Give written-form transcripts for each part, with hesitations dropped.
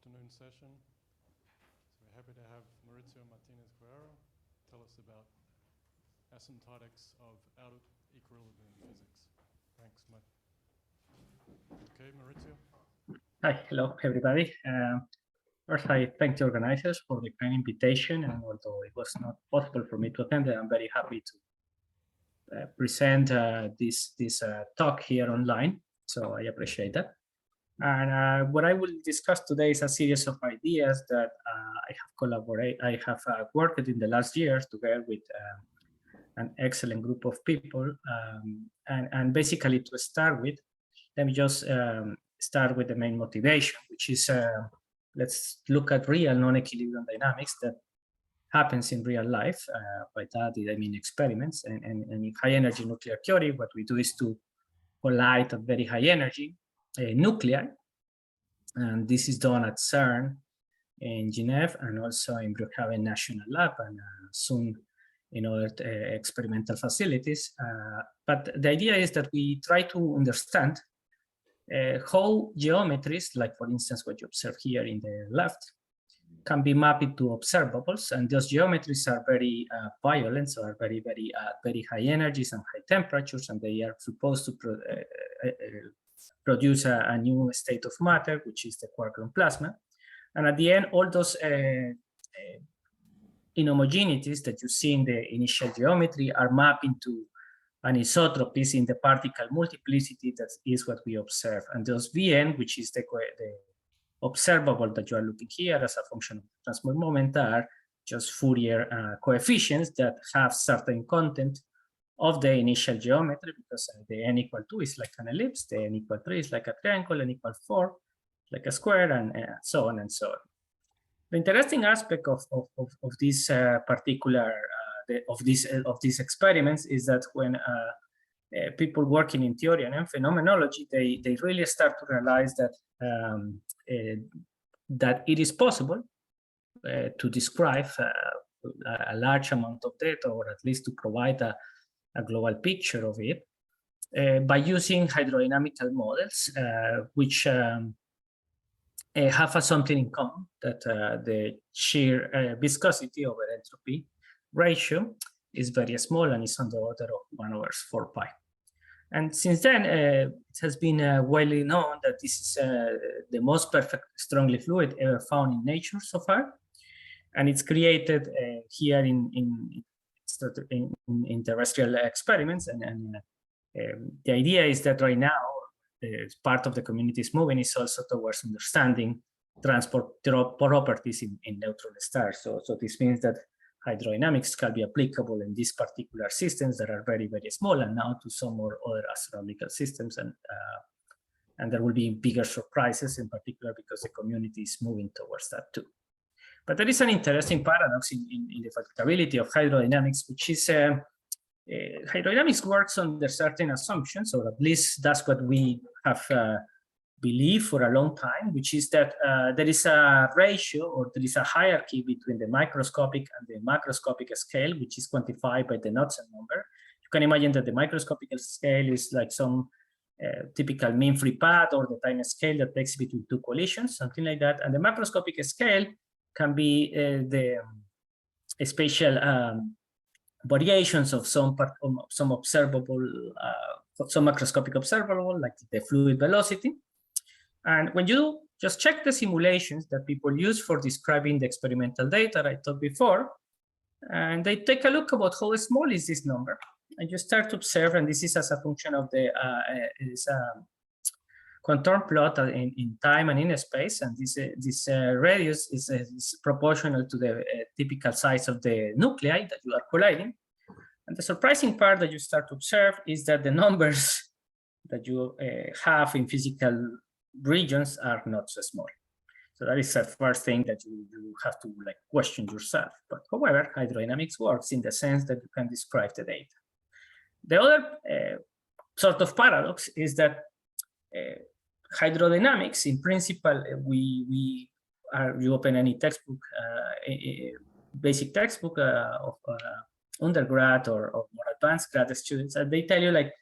afternoon session. So we're happy to have Mauricio Martinez tell us about asymptotics of out-equilibrium physics. Thanks, Matt. Okay, Mauricio. Hi, hello, everybody. First, I thank the organizers for the kind invitation, and although it was not possible for me to attend, I'm very happy to present this talk here online. So I appreciate that. And what I will discuss today is a series of ideas that I have worked in the last years together with an excellent group of people. And basically, to start with, let me just start with the main motivation, which is let's look at real non-equilibrium dynamics that happens in real life. By that, I mean experiments. And in high energy nuclear theory, what we do is to collide at very high energy nuclei. And this is done at CERN in Geneva and also in Brookhaven National Lab and soon in other experimental facilities. But the idea is that we try to understand how geometries, like for instance what you observe here in the left, can be mapped to observables, and those geometries are very violent, so are very high energies and high temperatures, and they are supposed to produce a new state of matter, which is the quark-gluon plasma. And at the end, all those inhomogeneities that you see in the initial geometry are mapped into anisotropies in the particle multiplicity. That is what we observe. And those Vn, which is the observable that you are looking here as a function of transmor moment, are just Fourier coefficients that have certain content of the initial geometry, because the n equal 2 is like an ellipse, the n equal 3 is like a triangle, n equal 4 like a square, and so on and so on. The interesting aspect of this particular of these experiments is that when people working in theory and in phenomenology, they really start to realize that that it is possible to describe a large amount of data, or at least to provide a global picture of it by using hydrodynamical models, which have something in common, that the shear viscosity over entropy ratio is very small and is on the order of 1/4 pi. And since then, it has been widely known that this is the most perfect strongly fluid ever found in nature so far. And it's created here in terrestrial experiments. And the idea is that right now, part of the community's moving is also towards understanding transport properties in neutron stars. So this means that hydrodynamics can be applicable in these particular systems that are very small, and now to some more other astronomical systems. And there will be bigger surprises, in particular because the community is moving towards that too. But there is an interesting paradox in the facultability of hydrodynamics, which is hydrodynamics works under certain assumptions, or at least that's what we have believed for a long time, which is that there is a ratio, or there is a hierarchy between the microscopic and the macroscopic scale, which is quantified by the Knudsen number. You can imagine that the microscopic scale is like some typical mean free path, or the time scale that takes between two collisions, something like that. And the macroscopic scale can be the spatial variations of some observable, some macroscopic observable, like the fluid velocity. And when you just check the simulations that people use for describing the experimental data I talked before, and they take a look about how small is this number, and you start to observe, and this is as a function of the contour plot in time and in space, and this radius is proportional to the typical size of the nuclei that you are colliding. And the surprising part that you start to observe is that the numbers that you have in physical regions are not so small. So that is the first thing that you have to like question yourself. But however, hydrodynamics works in the sense that you can describe the data. The other sort of paradox is that hydrodynamics, in principle, you open any textbook, basic textbook of undergrad or more advanced grad students, and they tell you like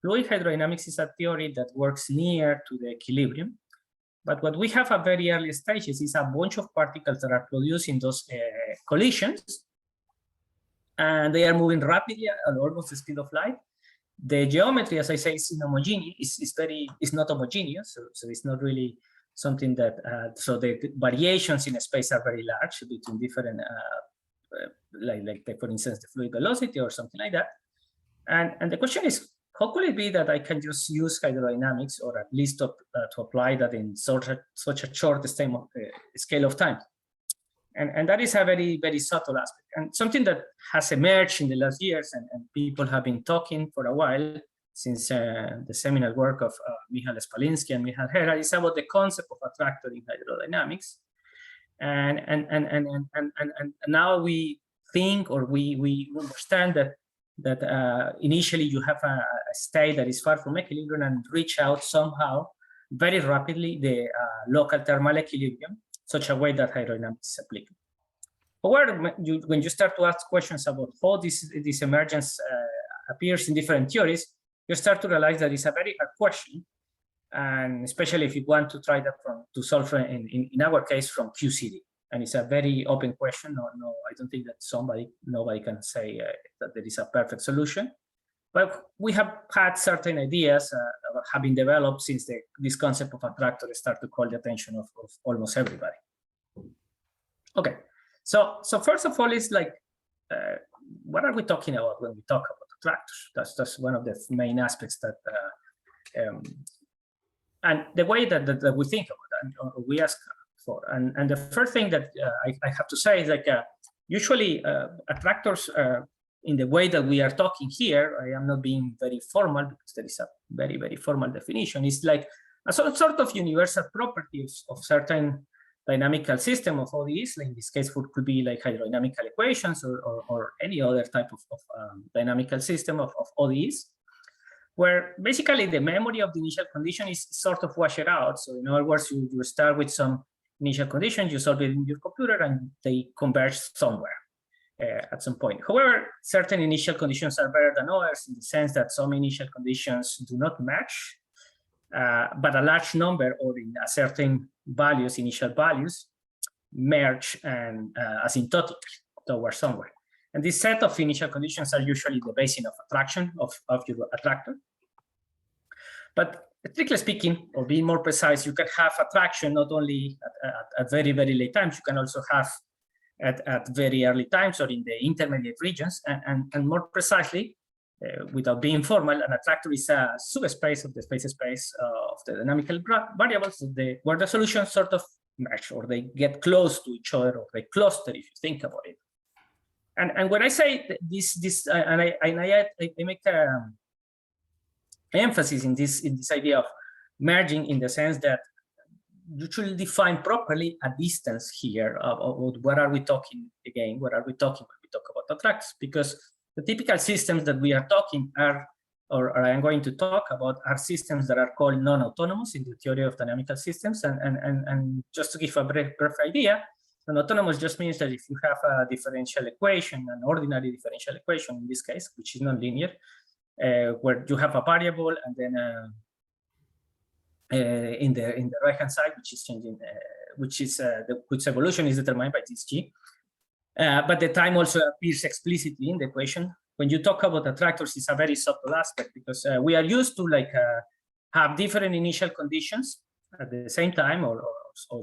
fluid hydrodynamics is a theory that works near to the equilibrium, But what we have at very early stages is a bunch of particles that are produced in those collisions, and they are moving rapidly at almost the speed of light. The geometry, as I say, is inhomogeneous. It's not homogeneous, so it's not really something that. So the variations in space are very large between different, like for instance, the fluid velocity or something like that. And the question is, how could it be that I can just use hydrodynamics, or at least to apply that in such a short scale of time? And that is a very, very subtle aspect, and something that has emerged in the last years, and people have been talking for a while, since the seminal work of Michal Spalinsky and Michal Hera, is about the concept of attractor in hydrodynamics. And now we think, or we understand that initially you have a state that is far from equilibrium and reach out somehow very rapidly the local thermal equilibrium, such a way that hydrodynamics is applicable. However, when you start to ask questions about how this emergence appears in different theories, you start to realize that it's a very hard question, and especially if you want to try that to solve in our case from QCD. And it's a very open question. No, I don't think that nobody can say that there is a perfect solution. But we have had certain ideas have been developed since this concept of attractor started to call the attention of almost everybody. Okay, so first of all, it's like, what are we talking about when we talk about attractors? That's one of the main aspects that, and the way that we think about that, and we ask for. And the first thing that I have to say is, like, usually attractors, in the way that we are talking here, I am not being very formal because there is a very, very formal definition. It's like a sort of universal properties of certain dynamical system of ODEs. Like in this case, could be like hydrodynamical equations or any other type of dynamical system of ODEs, where basically the memory of the initial condition is sort of washed out. So in other words, you start with some initial conditions, you solve it in your computer, and they converge somewhere at some point. However, certain initial conditions are better than others, in the sense that some initial conditions do not match, but a large number, or in a certain values, initial values, merge and asymptotic towards somewhere. And this set of initial conditions are usually the basis of attraction of your attractor. But strictly speaking, or being more precise, you can have attraction not only at very, very late times, you can also have at very early times or in the intermediate regions. And more precisely, without being formal, an attractor is a subspace of the space of the dynamical variables where the solutions sort of match, or they get close to each other, or they cluster, if you think about it. And when I say this, and I make emphasis in this idea of merging, in the sense that you should define properly a distance here of what are we talking again? What are we talking when we talk about attractors? Because the typical systems that we are talking are, or I am going to talk about, are systems that are called non-autonomous in the theory of dynamical systems. And just to give a brief idea, non-autonomous just means that if you have a differential equation, an ordinary differential equation in this case, which is non-linear, where you have a variable, and then in the right-hand side, which is changing, whose evolution is determined by this g. But the time also appears explicitly in the equation. When you talk about attractors, it's a very subtle aspect, because we are used to have different initial conditions at the same time, or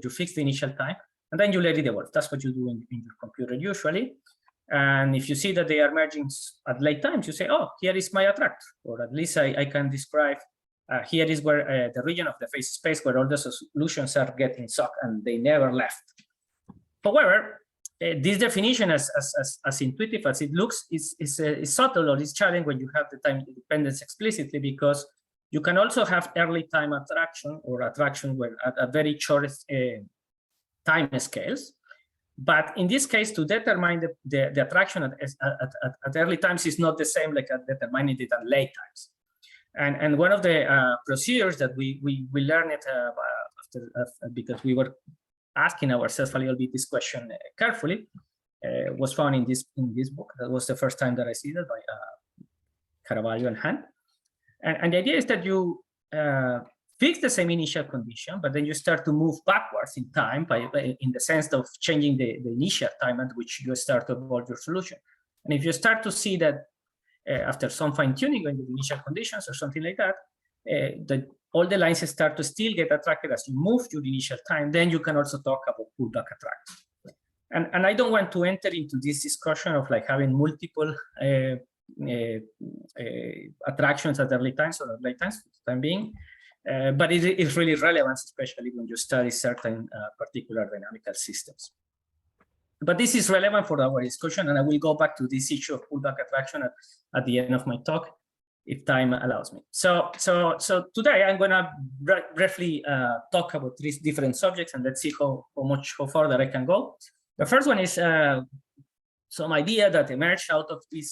you fix the initial time, and then you let it evolve. That's what you do in your computer usually. And if you see that they are merging at late times, you say, oh, here is my attractor, or at least I can describe, here is where the region of the phase space where all the solutions are getting sucked and they never left. However, this definition, as intuitive as it looks, is subtle, or is challenging when you have the time dependence explicitly, because you can also have early time attraction, or attraction where at very short time scales. But in this case, to determine the attraction at early times is not the same like at determining it at late times. And one of the procedures that we learned because we were asking ourselves a little bit this question carefully, was found in this book. That was the first time that I see that, by Carvalho and Han. And the idea is that you fix the same initial condition, but then you start to move backwards in time in the sense of changing the initial time at which you start to evolve your solution. And if you start to see that after some fine tuning on the initial conditions or something like that, all the lines start to still get attracted as you move your initial time, then you can also talk about pullback attractors. And I don't want to enter into this discussion of like having multiple attractions at early times or at late times for the time being, but it is really relevant, especially when you study certain particular dynamical systems. But this is relevant for our discussion, and I will go back to this issue of pullback attraction at the end of my talk, if time allows me. So today I'm gonna briefly talk about 3 different subjects, and let's see how far that I can go. The first one is some idea that emerged out of this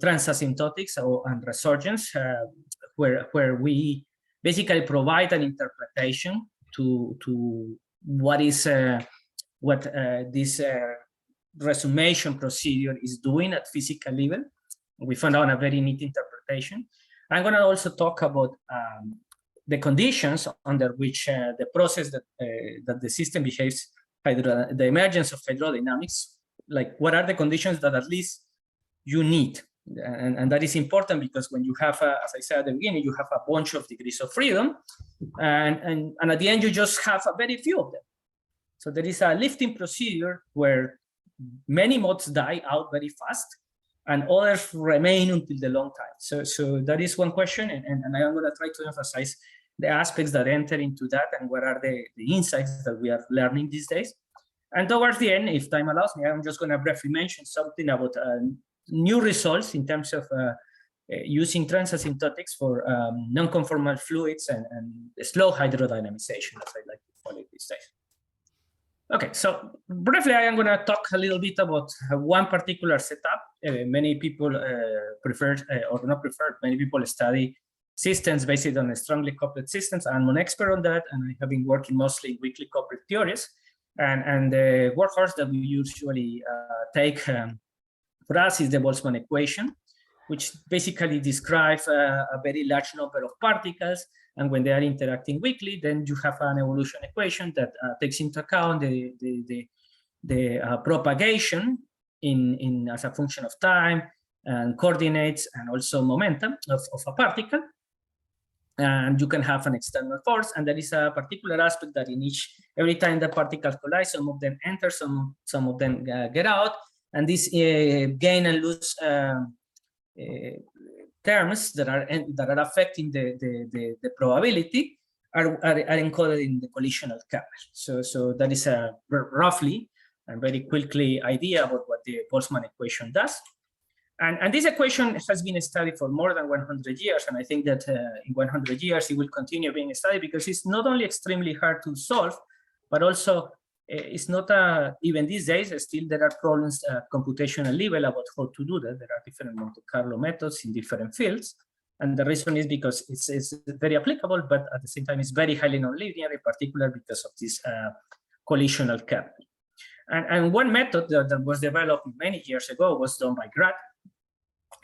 transasymptotics and resurgence, where we basically provide an interpretation to what is this resummation procedure is doing at physical level. We found out a very neat interpretation. I'm going to also talk about the conditions under which the process that the system behaves, the emergence of hydrodynamics, like what are the conditions that at least you need. And that is important because when you have, as I said at the beginning, you have a bunch of degrees of freedom, and at the end you just have a very few of them. So there is a lifting procedure where many modes die out very fast and others remain until the long time. So that is one question, and I'm going to try to emphasize the aspects that enter into that and what are the insights that we are learning these days. And towards the end, if time allows me, I'm just going to briefly mention something about new results in terms of using transasymptotics for non-conformal fluids and slow hydrodynamization, as I like to call it these days. Okay, so briefly, I am going to talk a little bit about one particular setup. Many people prefer, or not prefer, many people study systems based on strongly coupled systems. I'm an expert on that, and I have been working mostly in weakly coupled theories. And the workhorse that we usually take for us is the Boltzmann Equation, which basically describes a very large number of particles. And when they are interacting weakly, then you have an evolution equation that takes into account the propagation in as a function of time and coordinates and also momentum of a particle. And you can have an external force, and there is a particular aspect that every time the particles collide, some of them enter, some of them get out, and this gain and lose terms that are affecting the probability are encoded in the collisional kernel. So that is a roughly and very quickly idea about what the Boltzmann equation does. And this equation has been studied for more than 100 years, and I think that in 100 years it will continue being studied because it's not only extremely hard to solve, but also it's not even these days still there are problems at computational level about how to do that. There are different Monte Carlo methods in different fields, and the reason is because it's very applicable, but at the same time it's very highly nonlinear, in particular because of this collisional kernel. And one method that was developed many years ago was done by Grad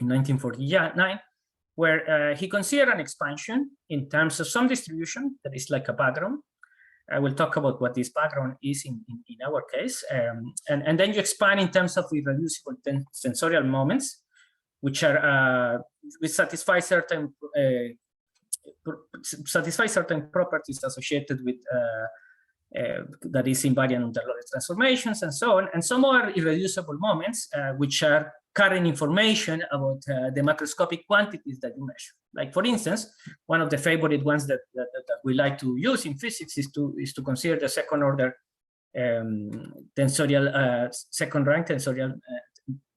in 1949, where he considered an expansion in terms of some distribution that is like a background. I will talk about what this background is in our case. And then you expand in terms of irreducible tensorial moments, which are which satisfy certain properties associated with that is invariant under Lorentz transformations and so on, and some other irreducible moments which are carrying information about the macroscopic quantities that you measure. Like for instance, one of the favorite ones that we like to use in physics is to consider the second order tensorial second rank tensorial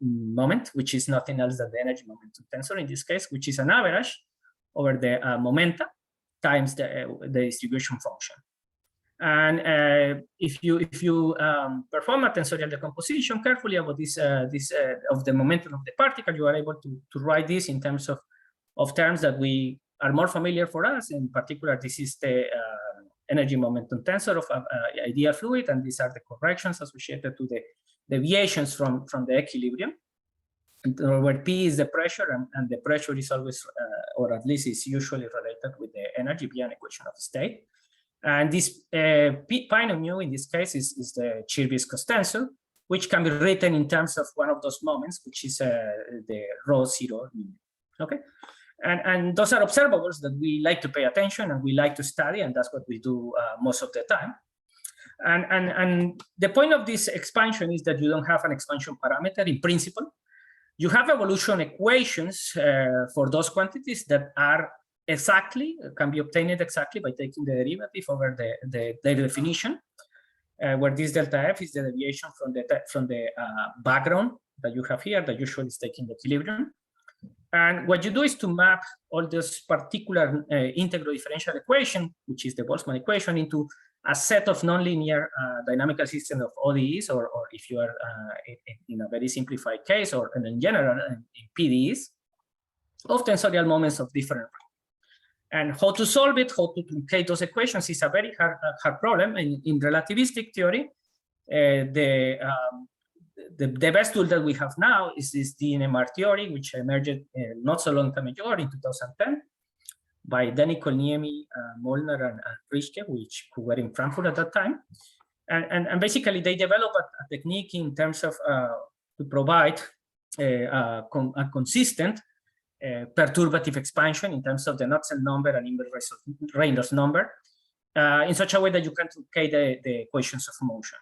moment, which is nothing else than the energy momentum tensor in this case, which is an average over the momenta times the distribution function. And if you perform a tensorial decomposition carefully about this of the momentum of the particle, you are able to write this in terms of terms that we are more familiar for us. In particular, this is the energy momentum tensor of ideal fluid, and these are the corrections associated to the deviations from the equilibrium, where P is the pressure, and the pressure is always, or at least is usually related with the energy via an equation of state. And this pi of mu in this case is the Chern-Viscous tensor, which can be written in terms of one of those moments, which is the rho 0. Okay, and those are observables that we like to pay attention and we like to study, and that's what we do most of the time. And the point of this expansion is that you don't have an expansion parameter in principle. You have evolution equations for those quantities that are can be obtained exactly by taking the derivative over their definition, where this delta f is the deviation from the background that you have here that usually is taking the equilibrium. And what you do is to map all this particular integral differential equation, which is the Boltzmann equation, into a set of nonlinear dynamical systems of ODEs, or if you are in a very simplified case, or in general in PDEs, of tensorial moments of different rank. And how to solve it, how to truncate those equations is a very hard problem. And in relativistic theory, the best tool that we have now is this DNMR theory, which emerged not so long time ago in 2010 by dynamical, Niemi, Molnar, and Rischke, who were in Frankfurt at that time. And basically, they developed a technique in terms of to provide a consistent perturbative expansion in terms of the Knudsen number and inverse Reynolds number in such a way that you can truncate the equations of motion.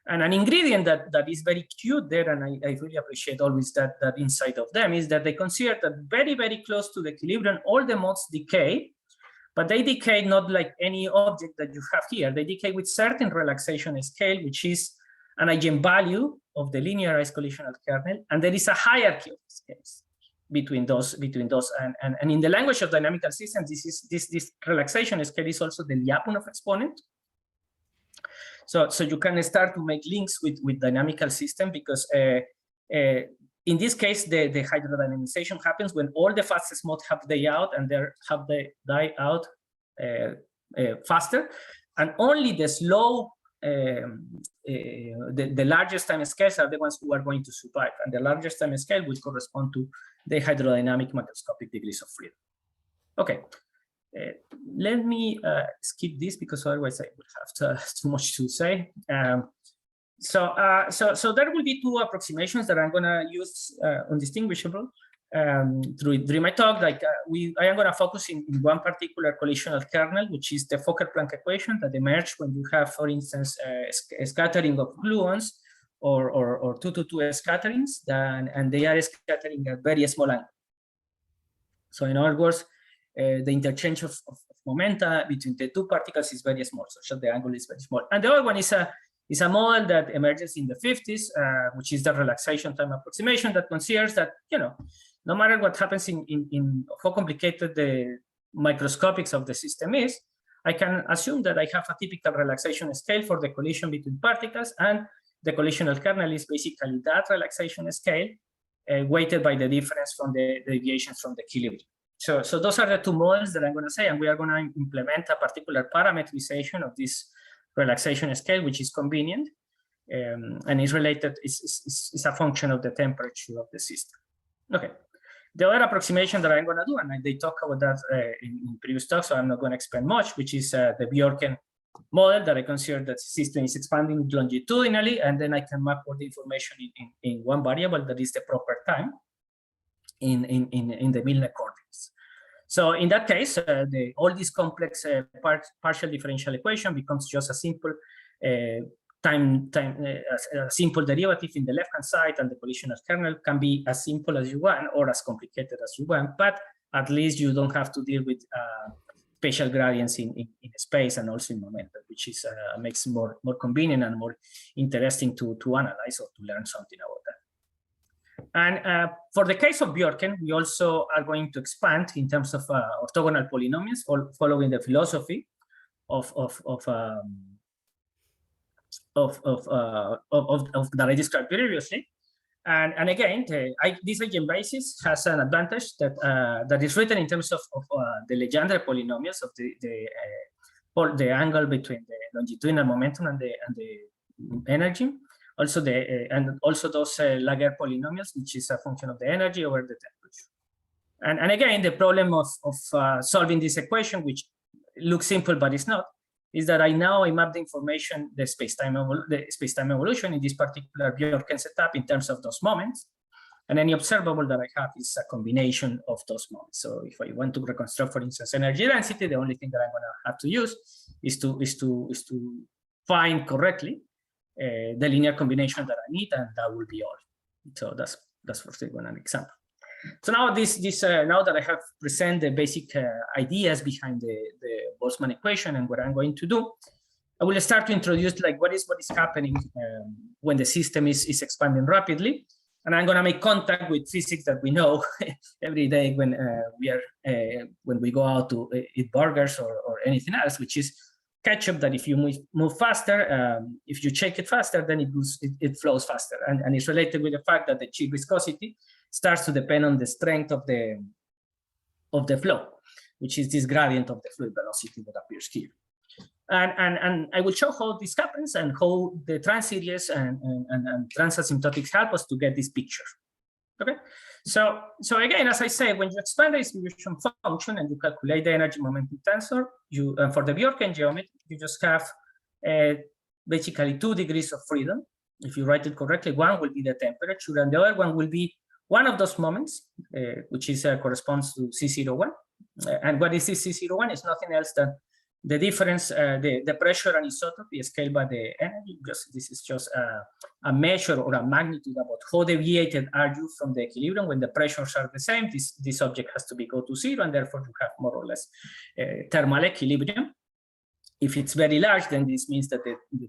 And an ingredient that is very cute there, and I really appreciate always that insight of them, is that they consider that very, very close to the equilibrium, all the modes decay, but they decay not like any object that you have here. They decay with certain relaxation scale, which is an eigenvalue of the linearized collisional kernel, and there is a hierarchy of scales between those, and in the language of dynamical systems, this relaxation scale is also the Lyapunov exponent. So you can start to make links with dynamical system, because in this case, the hydrodynamization happens when all the fastest modes have day out, and they have the die out faster, and only the slow, the largest time scales are the ones who are going to survive, and the largest time scale will correspond to the hydrodynamic macroscopic degrees of freedom. Okay. Let me skip this, because otherwise I would have too much to say. So there will be two approximations that I'm going to use undistinguishable during my talk. Like I am going to focus in one particular collisional kernel, which is the Fokker-Planck equation that emerged when you have, for instance, a scattering of gluons or 2-to-2 scatterings, and they are scattering at very small angle. So in other words, the interchange of momenta between the two particles is very small, so the angle is very small. And the other one is a model that emerges in the 50s, which is the relaxation time approximation, that considers that, no matter what happens in how complicated the microscopics of the system is, I can assume that I have a typical relaxation scale for the collision between particles, and the collisional kernel is basically that relaxation scale weighted by the difference from the deviations from the equilibrium. So those are the two models that I'm going to say, and we are going to implement a particular parametrization of this relaxation scale, which is convenient, and is related, is a function of the temperature of the system. Okay. The other approximation that I'm going to do, and they talk about that in previous talks, so I'm not going to expand much, which is the Bjorken model, that I consider that the system is expanding longitudinally, and then I can map all the information in one variable that is the proper time in the Milne coordinates. So in that case, all this complex partial differential equation becomes just a simple a simple derivative in the left-hand side, and the collisional kernel can be as simple as you want or as complicated as you want, but at least you don't have to deal with spatial gradients in space and also in momentum, which is makes more convenient and more interesting to analyze or to learn something about that. And for the case of Bjorken, we also are going to expand in terms of orthogonal polynomials, following the philosophy that I described previously. And again, this eigenbasis has an advantage that is written in terms of the Legendre polynomials of the angle between the longitudinal momentum and the energy. Also and also those Laguerre polynomials, which is a function of the energy over the temperature. And again, the problem of solving this equation, which looks simple but it's not, is that I map the information, the space-time evolution in this particular Bjorken setup in terms of those moments. And any observable that I have is a combination of those moments. So if I want to reconstruct, for instance, energy density, the only thing that I'm going to have to use is to find correctly the linear combination that I need, and that will be all. So that's for an example. So now now that I have presented the basic ideas behind the Boltzmann equation and what I'm going to do, I will start to introduce like what is happening when the system is expanding rapidly. And I'm going to make contact with physics that we know every day when we go out to eat burgers or anything else, which is ketchup, that if you move faster, if you shake it faster, then it flows faster. And it's related with the fact that the shear viscosity starts to depend on the strength of the flow, which is this gradient of the fluid velocity that appears here. And I will show how this happens and how the trans-series and transasymptotics help us to get this picture. Okay, so again, as I said, when you expand the distribution function and you calculate the energy momentum tensor, for the Bjorken geometry, you just have basically 2 degrees of freedom. If you write it correctly, one will be the temperature, and the other one will be one of those moments, which is corresponds to C01. And what is this C01? It's nothing else than the difference, the pressure and isotropy scaled by the energy. This is just a measure or a magnitude about how deviated are you from the equilibrium. When the pressures are the same, this object has to go to 0, and therefore you have more or less thermal equilibrium. If it's very large, then this means that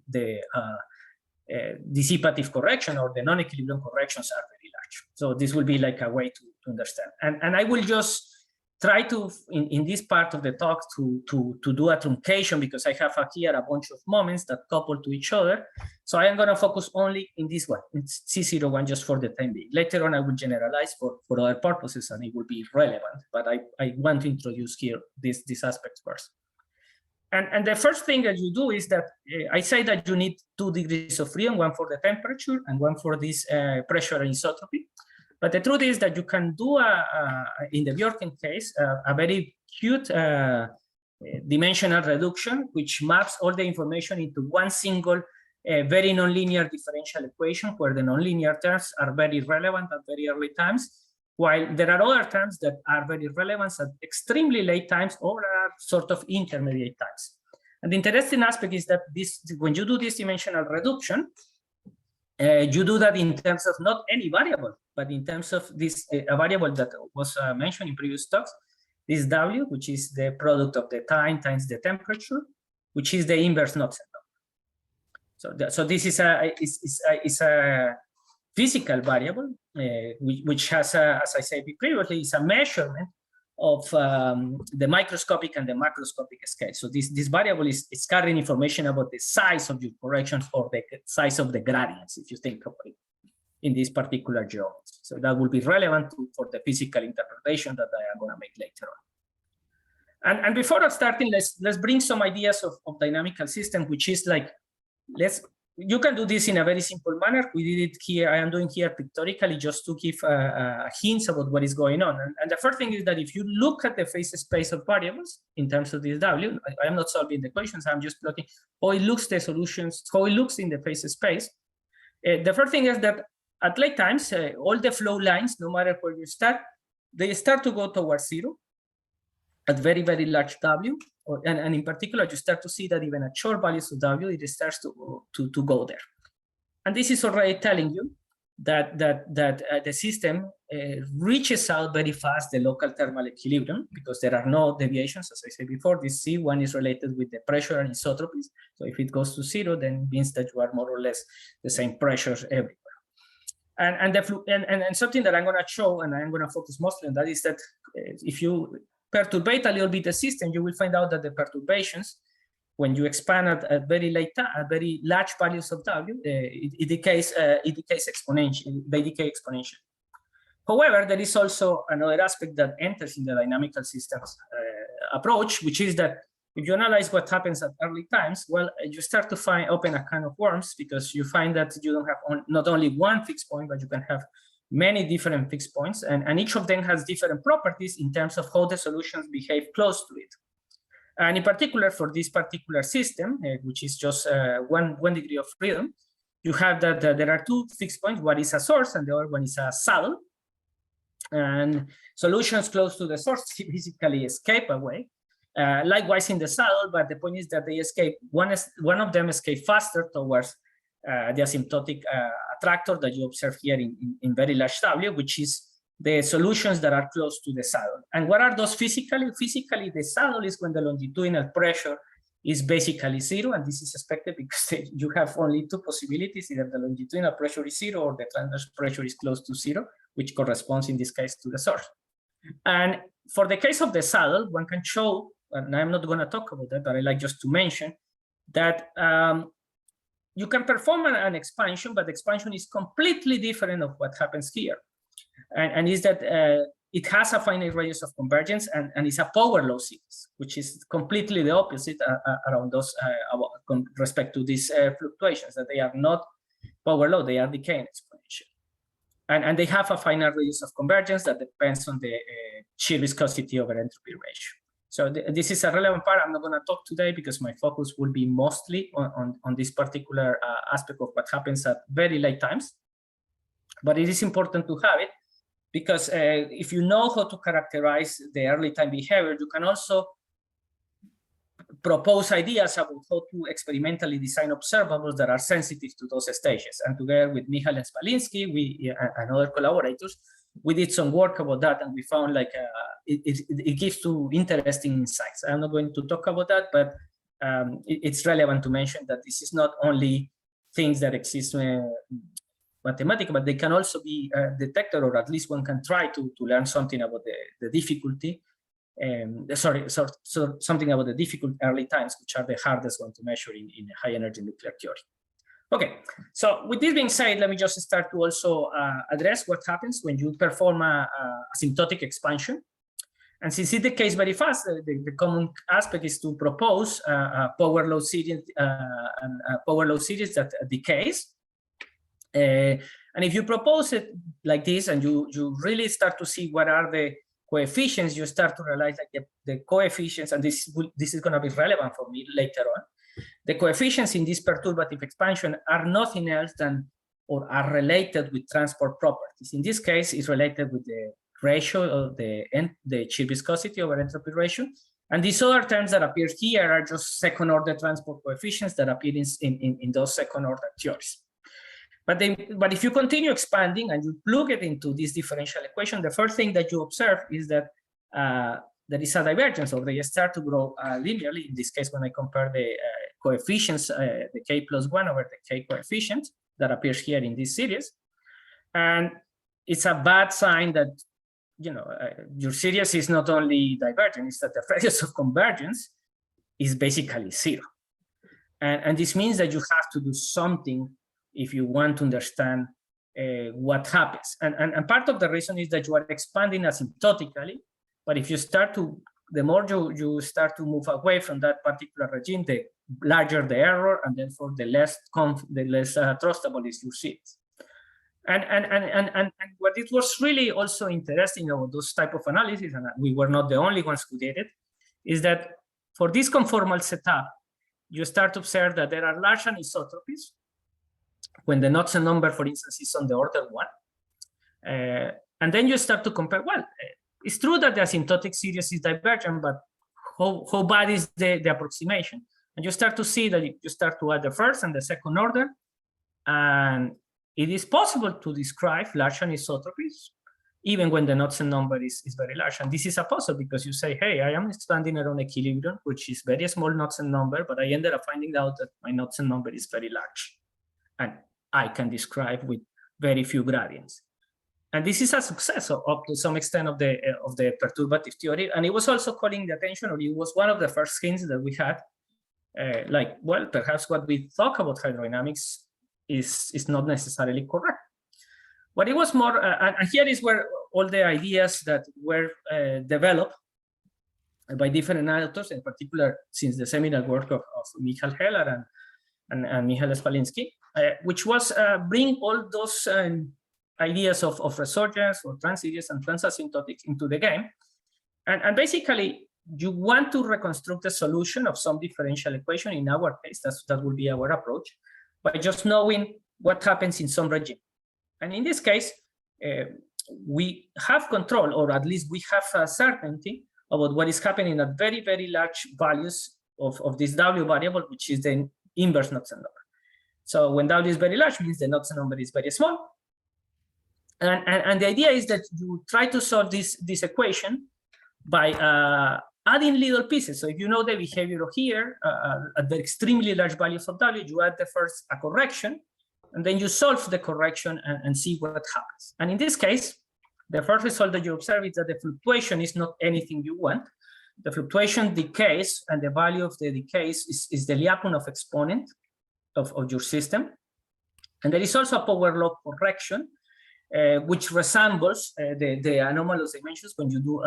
the dissipative correction or the non-equilibrium corrections are very large. So this will be like a way to understand. And I will just try to, in this part of the talk, to do a truncation, because I have here a bunch of moments that couple to each other. So I am going to focus only in this one. It's C01 just for the time being. Later on, I will generalize for other purposes, and it will be relevant. But I want to introduce here this aspect first. And the first thing that you do is that I say that you need 2 degrees of freedom, one for the temperature and one for this pressure and isotropy. But the truth is that you can do, in the Bjorken case, a very cute dimensional reduction, which maps all the information into one single, very nonlinear differential equation, where the nonlinear terms are very relevant at very early times, while there are other terms that are very relevant at extremely late times or are sort of intermediate times. And the interesting aspect is that when you do this dimensional reduction, you do that in terms of not any variable, but in terms of this a variable that was mentioned in previous talks, this W, which is the product of the time times the temperature, which is the inverse Knudsen number. So this is a physical variable, which has, as I said previously, is a measurement of the microscopic and the macroscopic scale. So this variable is carrying information about the size of your corrections or the size of the gradients, if you think of it in this particular geometry. So that will be relevant for the physical interpretation that I am going to make later on. And before starting, let's bring some ideas of dynamical system, which is like, you can do this in a very simple manner. We did it here. I am doing here pictorially just to give hints about what is going on. And the first thing is that if you look at the phase space of variables in terms of this W, I am not solving the equations. I'm just plotting how it looks the solutions, how it looks in the phase space. The first thing is that at late times, all the flow lines, no matter where you start, they start to go towards 0 at very, very large W. And in particular, you start to see that even at short values of W, it starts to go there. And this is already telling you that the system reaches out very fast the local thermal equilibrium, because there are no deviations. As I said before, this C1 is related with the pressure and isotropies. So if it goes to 0, then it means that you are more or less the same pressures everywhere. And something that I'm going to show, and I'm going to focus mostly on that, is that if you perturbate a little bit the system, you will find out that the perturbations, when you expand at very late time, at very large values of W, it decays exponentially. They decay exponentially. However, there is also another aspect that enters in the dynamical systems approach, which is that if you analyze what happens at early times, well, you start to open a kind of worms, because you find that you don't have not only one fixed point, but you can have many different fixed points, and each of them has different properties in terms of how the solutions behave close to it. And in particular, for this particular system, which is just one degree of freedom, you have that there are two fixed points. One is a source, and the other one is a saddle. And solutions close to the source basically escape away. Likewise in the saddle, but the point is that they escape. One of them escape faster towards the asymptotic attractor that you observe here in very large W, which is the solutions that are close to the saddle. And what are those physically? Physically, the saddle is when the longitudinal pressure is basically zero, and this is expected because you have only two possibilities: either the longitudinal pressure is zero or the transverse pressure is close to zero, which corresponds in this case to the source. And for the case of the saddle, one can show, and I'm not going to talk about that, but I like just to mention that you can perform an expansion, but the expansion is completely different of what happens here. And is that it has a finite radius of convergence and it's a power law series, which is completely the opposite around those respect to these fluctuations, that they are not power law, they are decaying exponential. And they have a finite radius of convergence that depends on the shear viscosity over entropy ratio. So this is a relevant part. I'm not going to talk today because my focus will be mostly on this particular aspect of what happens at very late times. But it is important to have it because if you know how to characterize the early time behavior, you can also propose ideas about how to experimentally design observables that are sensitive to those stages. And together with Michal and Spalinski, and other collaborators, we did some work about that, and we found like it gives two interesting insights. I'm not going to talk about that, but it's relevant to mention that this is not only things that exist mathematically, but they can also be detected, or at least one can try to learn something about the difficulty. Something about the difficult early times, which are the hardest one to measure in high energy nuclear theory. Okay, so with this being said, let me just start to also address what happens when you perform a asymptotic expansion. And since it's the case very fast, the common aspect is to propose a power law series that decays. And if you propose it like this, and you really start to see what are the coefficients, you start to realize like the coefficients, and this is going to be relevant for me later on. The coefficients in this perturbative expansion are nothing else than, or are related with transport properties. In this case, it's related with the ratio of the shear viscosity over entropy ratio. And these other terms that appear here are just second order transport coefficients that appear in those second order theories. But if you continue expanding and you plug it into this differential equation, the first thing that you observe is that there is a divergence, or they start to grow linearly. In this case, when I compare the coefficients, the k plus 1 over the k coefficient that appears here in this series. And it's a bad sign that, you know, your series is not only divergent, it's that the radius of convergence is basically zero. And this means that you have to do something if you want to understand what happens. And part of the reason is that you are expanding asymptotically, but if you start to, the more you start to move away from that particular regime, the larger the error, and therefore the less trustable is your series. And what it was really also interesting about those type of analysis, and we were not the only ones who did it, is that for this conformal setup, you start to observe that there are large anisotropies when the Knudsen number, for instance, is on the order 1. And then you start to compare, well, it's true that the asymptotic series is divergent, but how bad is the approximation? And you start to see that you start to add the first and the second order, and it is possible to describe large anisotropies even when the Knudsen number is very large. And this is a puzzle because you say, hey, I am expanding around equilibrium, which is very small Knudsen number, but I ended up finding out that my Knudsen number is very large. And I can describe with very few gradients. And this is a success up to some extent of the perturbative theory. And it was also calling the attention, or it was one of the first hints that we had, like, well, perhaps what we thought about hydrodynamics is not necessarily correct. But it was more, and here is where all the ideas that were developed by different authors, in particular, since the seminal work of Michael Heller and Michal Spalinski, which was bring all those ideas of resurgence or transients and transasymptotics into the game. And basically, you want to reconstruct a solution of some differential equation. In our case, that will be our approach, by just knowing what happens in some regime. And in this case, we have control, or at least we have a certainty about what is happening at very, very large values of this W variable, which is the inverse Knudsen number. So when W is very large, means the Knudsen number is very small. And the idea is that you try to solve this equation by adding little pieces. So if you know the behavior here at the extremely large values of W, you add the first a correction, and then you solve the correction and see what happens. And in this case, the first result that you observe is that the fluctuation is not anything you want. The fluctuation decays, and the value of the decays is the Lyapunov exponent of your system. And there is also a power law correction, which resembles the anomalous dimensions when you do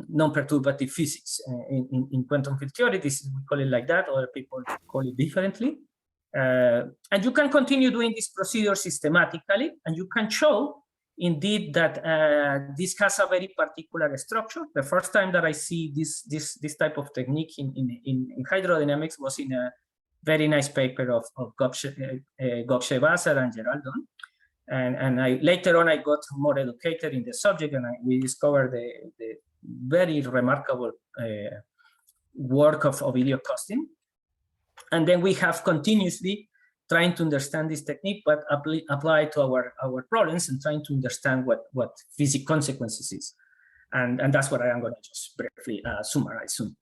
non-perturbative physics in quantum field theory. We call it like that. Other people call it differently. And you can continue doing this procedure systematically, and you can show indeed that this has a very particular structure. The first time that I see this type of technique in hydrodynamics was in a very nice paper of Gobshev-Azar and Geraldon. And later on, I got more educated in the subject, and we discovered the very remarkable work of Ovidio Costin. And then we have continuously trying to understand this technique, but apply it to our problems and trying to understand what physics consequences is. And that's what I am going to just briefly summarize soon.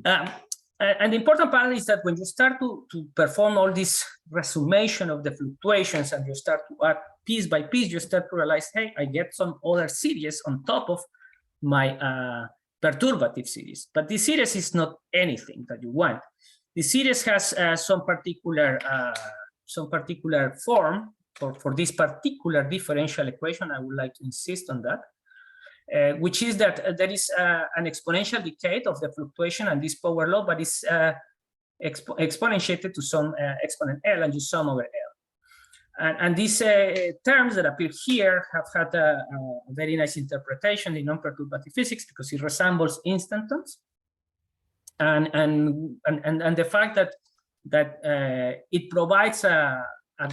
And the important part is that when you start to perform all this resummation of the fluctuations and you start to add piece by piece, you start to realize, hey, I get some other series on top of my perturbative series. But this series is not anything that you want. The series has some particular form for this particular differential equation. I would like to insist on that, which is that there is an exponential decay of the fluctuation and this power law, but it's exponentiated to some exponent L, and you sum over L. And these terms that appear here have had a very nice interpretation in non-perturbative physics because it resembles instantons. And the fact that it provides a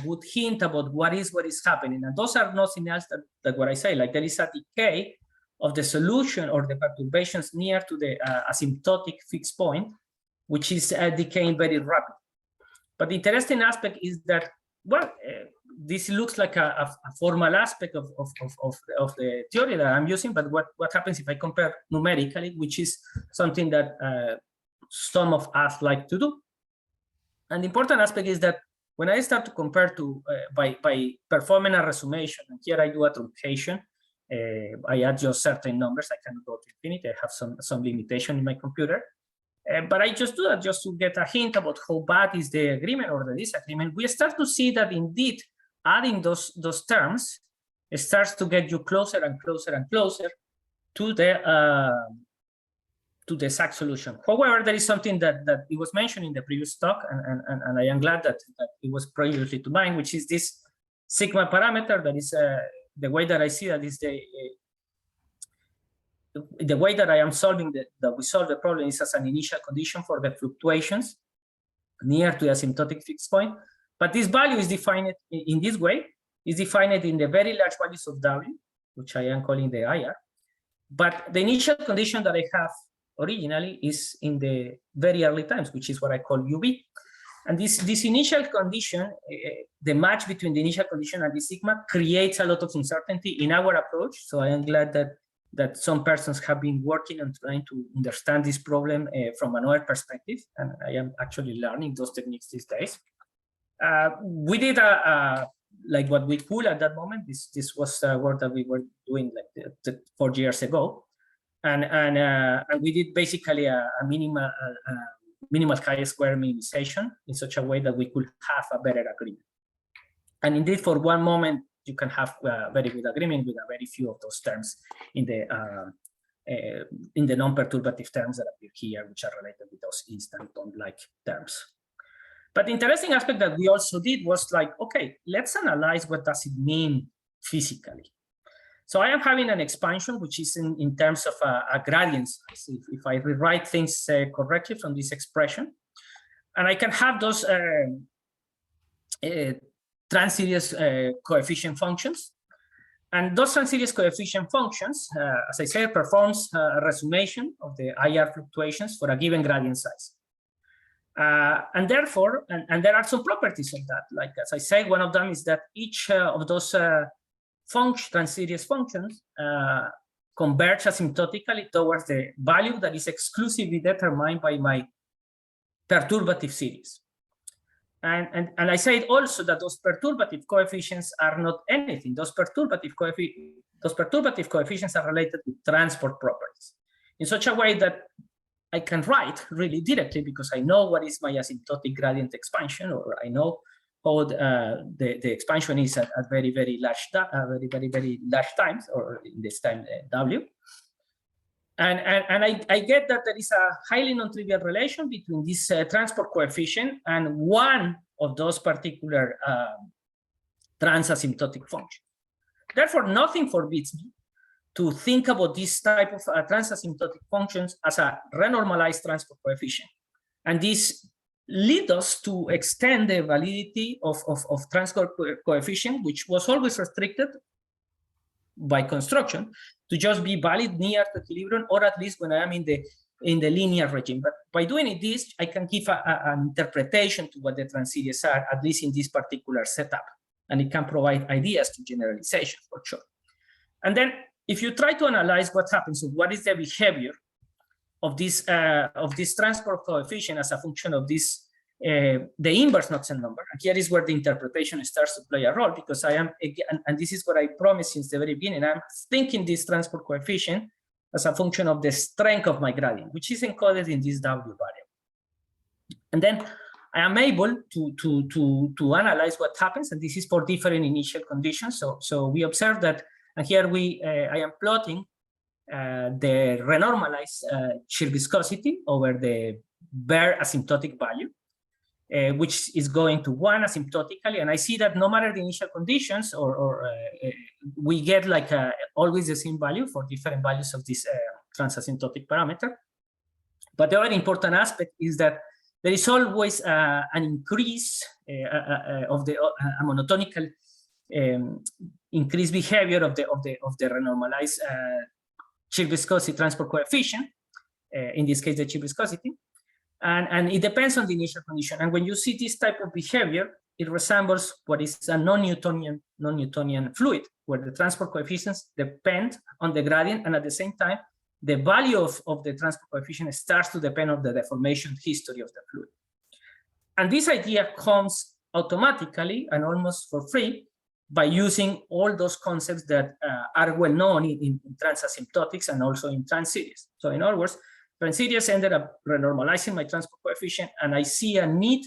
good hint about what is happening, and those are nothing else than what I say. Like there is a decay of the solution or the perturbations near to the asymptotic fixed point, which is decaying very rapidly. But the interesting aspect is that, well, this looks like a formal aspect of the theory that I'm using. But what happens if I compare numerically, which is something that some of us like to do. And the important aspect is that when I start to compare to by performing a resummation, and here I do a truncation, I add just certain numbers. I cannot go to infinity. I have some limitation in my computer, but I just do that just to get a hint about how bad is the agreement or the disagreement. We start to see that indeed adding those terms starts to get you closer and closer and closer to the exact solution. However, there is something that it was mentioned in the previous talk, and I am glad that it was previously to mine, which is this sigma parameter. That is the way that I see that is the way that I am solving that we solve the problem is as an initial condition for the fluctuations near to the asymptotic fixed point. But this value is defined in this way, is defined in the very large values of W, which I am calling the IR. But the initial condition that I have originally is in the very early times, which is what I call UV. And this initial condition, the match between the initial condition and the sigma creates a lot of uncertainty in our approach. So I am glad that some persons have been working on trying to understand this problem from another perspective. And I am actually learning those techniques these days. We did like what we could at that moment. This was work that we were doing like 4 years ago. And we did basically a minimal chi-square minimization in such a way that we could have a better agreement. And indeed, for one moment, you can have a very good agreement with a very few of those terms in the non-perturbative terms that appear here, which are related with those instanton-like terms. But the interesting aspect that we also did was like, okay, let's analyze what does it mean physically. So I am having an expansion, which is in terms of a gradient size. If I rewrite things correctly from this expression, and I can have those trans-series coefficient functions. And those trans-series coefficient functions, as I said, performs a resummation of the IR fluctuations for a given gradient size. And therefore, and there are some properties of that. Like, as I said, one of them is that each of those trans-series functions converge asymptotically towards the value that is exclusively determined by my perturbative series. And I said also that those perturbative coefficients are not anything. Those perturbative coefficients are related to transport properties in such a way that I can write really directly, because I know what is my asymptotic gradient expansion, or I know how the expansion is at very, very large, very large times, or in this time W. And I get that there is a highly non-trivial relation between this transport coefficient and one of those particular transasymptotic functions. Therefore, nothing forbids me to think about this type of transasymptotic functions as a renormalized transport coefficient. And this leads us to extend the validity of transport coefficient, which was always restricted by construction to just be valid near to equilibrium, or at least when I am in the linear regime. But by doing this, I can give an interpretation to what the trans-series are, at least in this particular setup. And it can provide ideas to generalization for sure. And then if you try to analyze what happens, so what is the behavior of this transport coefficient as a function of this, the inverse Knudsen number, and here is where the interpretation starts to play a role, because I am, and this is what I promised since the very beginning, I'm thinking this transport coefficient as a function of the strength of my gradient, which is encoded in this W variable. And then I am able to analyze what happens, and this is for different initial conditions. So we observe that, and here I am plotting the renormalized shear viscosity over the bare asymptotic value, which is going to 1 asymptotically. And I see that no matter the initial conditions, we get like always the same value for different values of this transasymptotic parameter. But the other important aspect is that there is always an increase of the monotonical increased behavior of the renormalized shear viscosity transport coefficient, in this case the shear viscosity, and it depends on the initial condition. And when you see this type of behavior, it resembles what is a non-Newtonian fluid, where the transport coefficients depend on the gradient, and at the same time, the value of the transport coefficient starts to depend on the deformation history of the fluid. And this idea comes automatically and almost for free by using all those concepts that are well known in transasymptotics and also in trans-series. So in other words, trans-series ended up renormalizing my transport coefficient, and I see a need,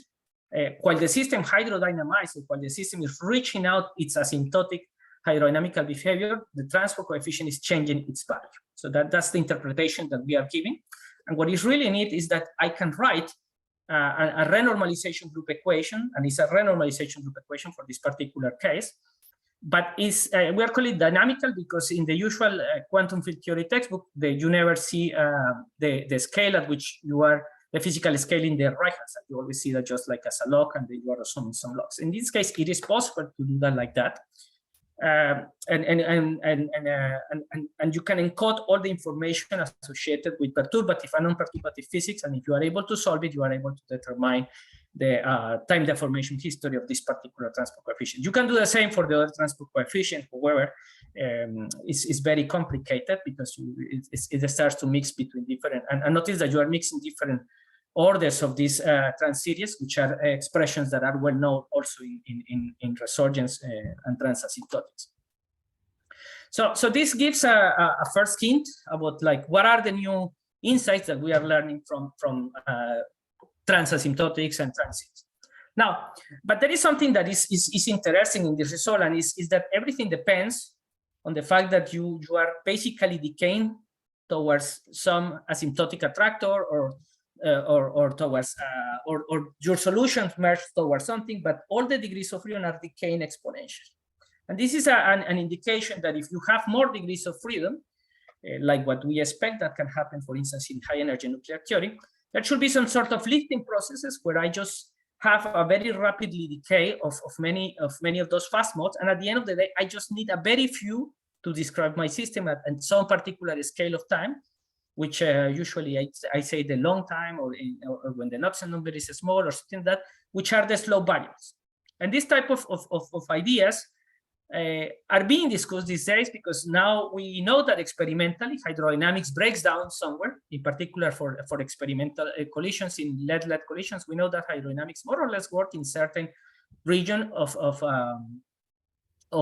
while the system hydrodynamizes, while the system is reaching out its asymptotic hydrodynamical behavior, the transport coefficient is changing its value. So that's the interpretation that we are giving. And what is really neat is that I can write a renormalization group equation, and it's a renormalization group equation for this particular case. But we are calling it dynamical because in the usual quantum field theory textbook, you never see the scale at which you are, the physical scale in the right hand side. You always see that just like as a log, and then you are assuming some logs. In this case, it is possible to do that like that. And you can encode all the information associated with perturbative and non-perturbative physics, and if you are able to solve it, you are able to determine the time deformation history of this particular transport coefficient. You can do the same for the other transport coefficient, however, it's very complicated because it starts to mix between different, and notice that you are mixing different orders of these trans-series, which are expressions that are well known also in resurgence and transasymptotics. So this gives a first hint about like what are the new insights that we are learning from transasymptotics and trans-series. Now, but there is something that is interesting in this result, and is that everything depends on the fact that you are basically decaying towards some asymptotic attractor, or or towards or your solutions merge towards something, but all the degrees of freedom are decaying exponentially. And this is an indication that if you have more degrees of freedom, like what we expect that can happen, for instance, in high energy nuclear theory, there should be some sort of lifting processes where I just have a very rapidly decay of many of those fast modes. And at the end of the day, I just need a very few to describe my system at some particular scale of time, which usually I say the long time, or when the Knudsen number is small or something like that, which are the slope variables. And this type of ideas are being discussed these days because now we know that experimentally hydrodynamics breaks down somewhere, in particular for experimental collisions, in lead-lead collisions. We know that hydrodynamics more or less work in certain region of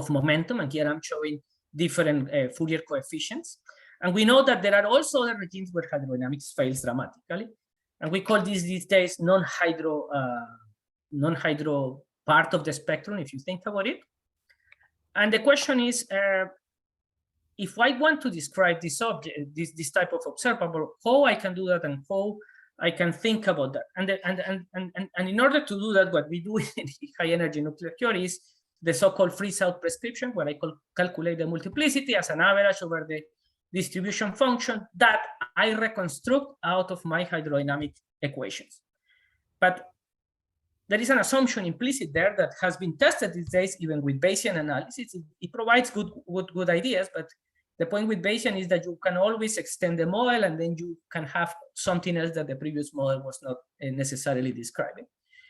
momentum, and here I'm showing different Fourier coefficients. And we know that there are also other regimes where hydrodynamics fails dramatically, and we call this these days non-hydro part of the spectrum, if you think about it. And the question is, if I want to describe this object, this type of observable, how I can do that and how I can think about that. And in order to do that, what we do in high energy nuclear theory is the so-called freeze-out prescription, where I calculate the multiplicity as an average over the distribution function that I reconstruct out of my hydrodynamic equations. But there is an assumption implicit there that has been tested these days, even with Bayesian analysis. It provides good ideas, but the point with Bayesian is that you can always extend the model, and then you can have something else that the previous model was not necessarily describing.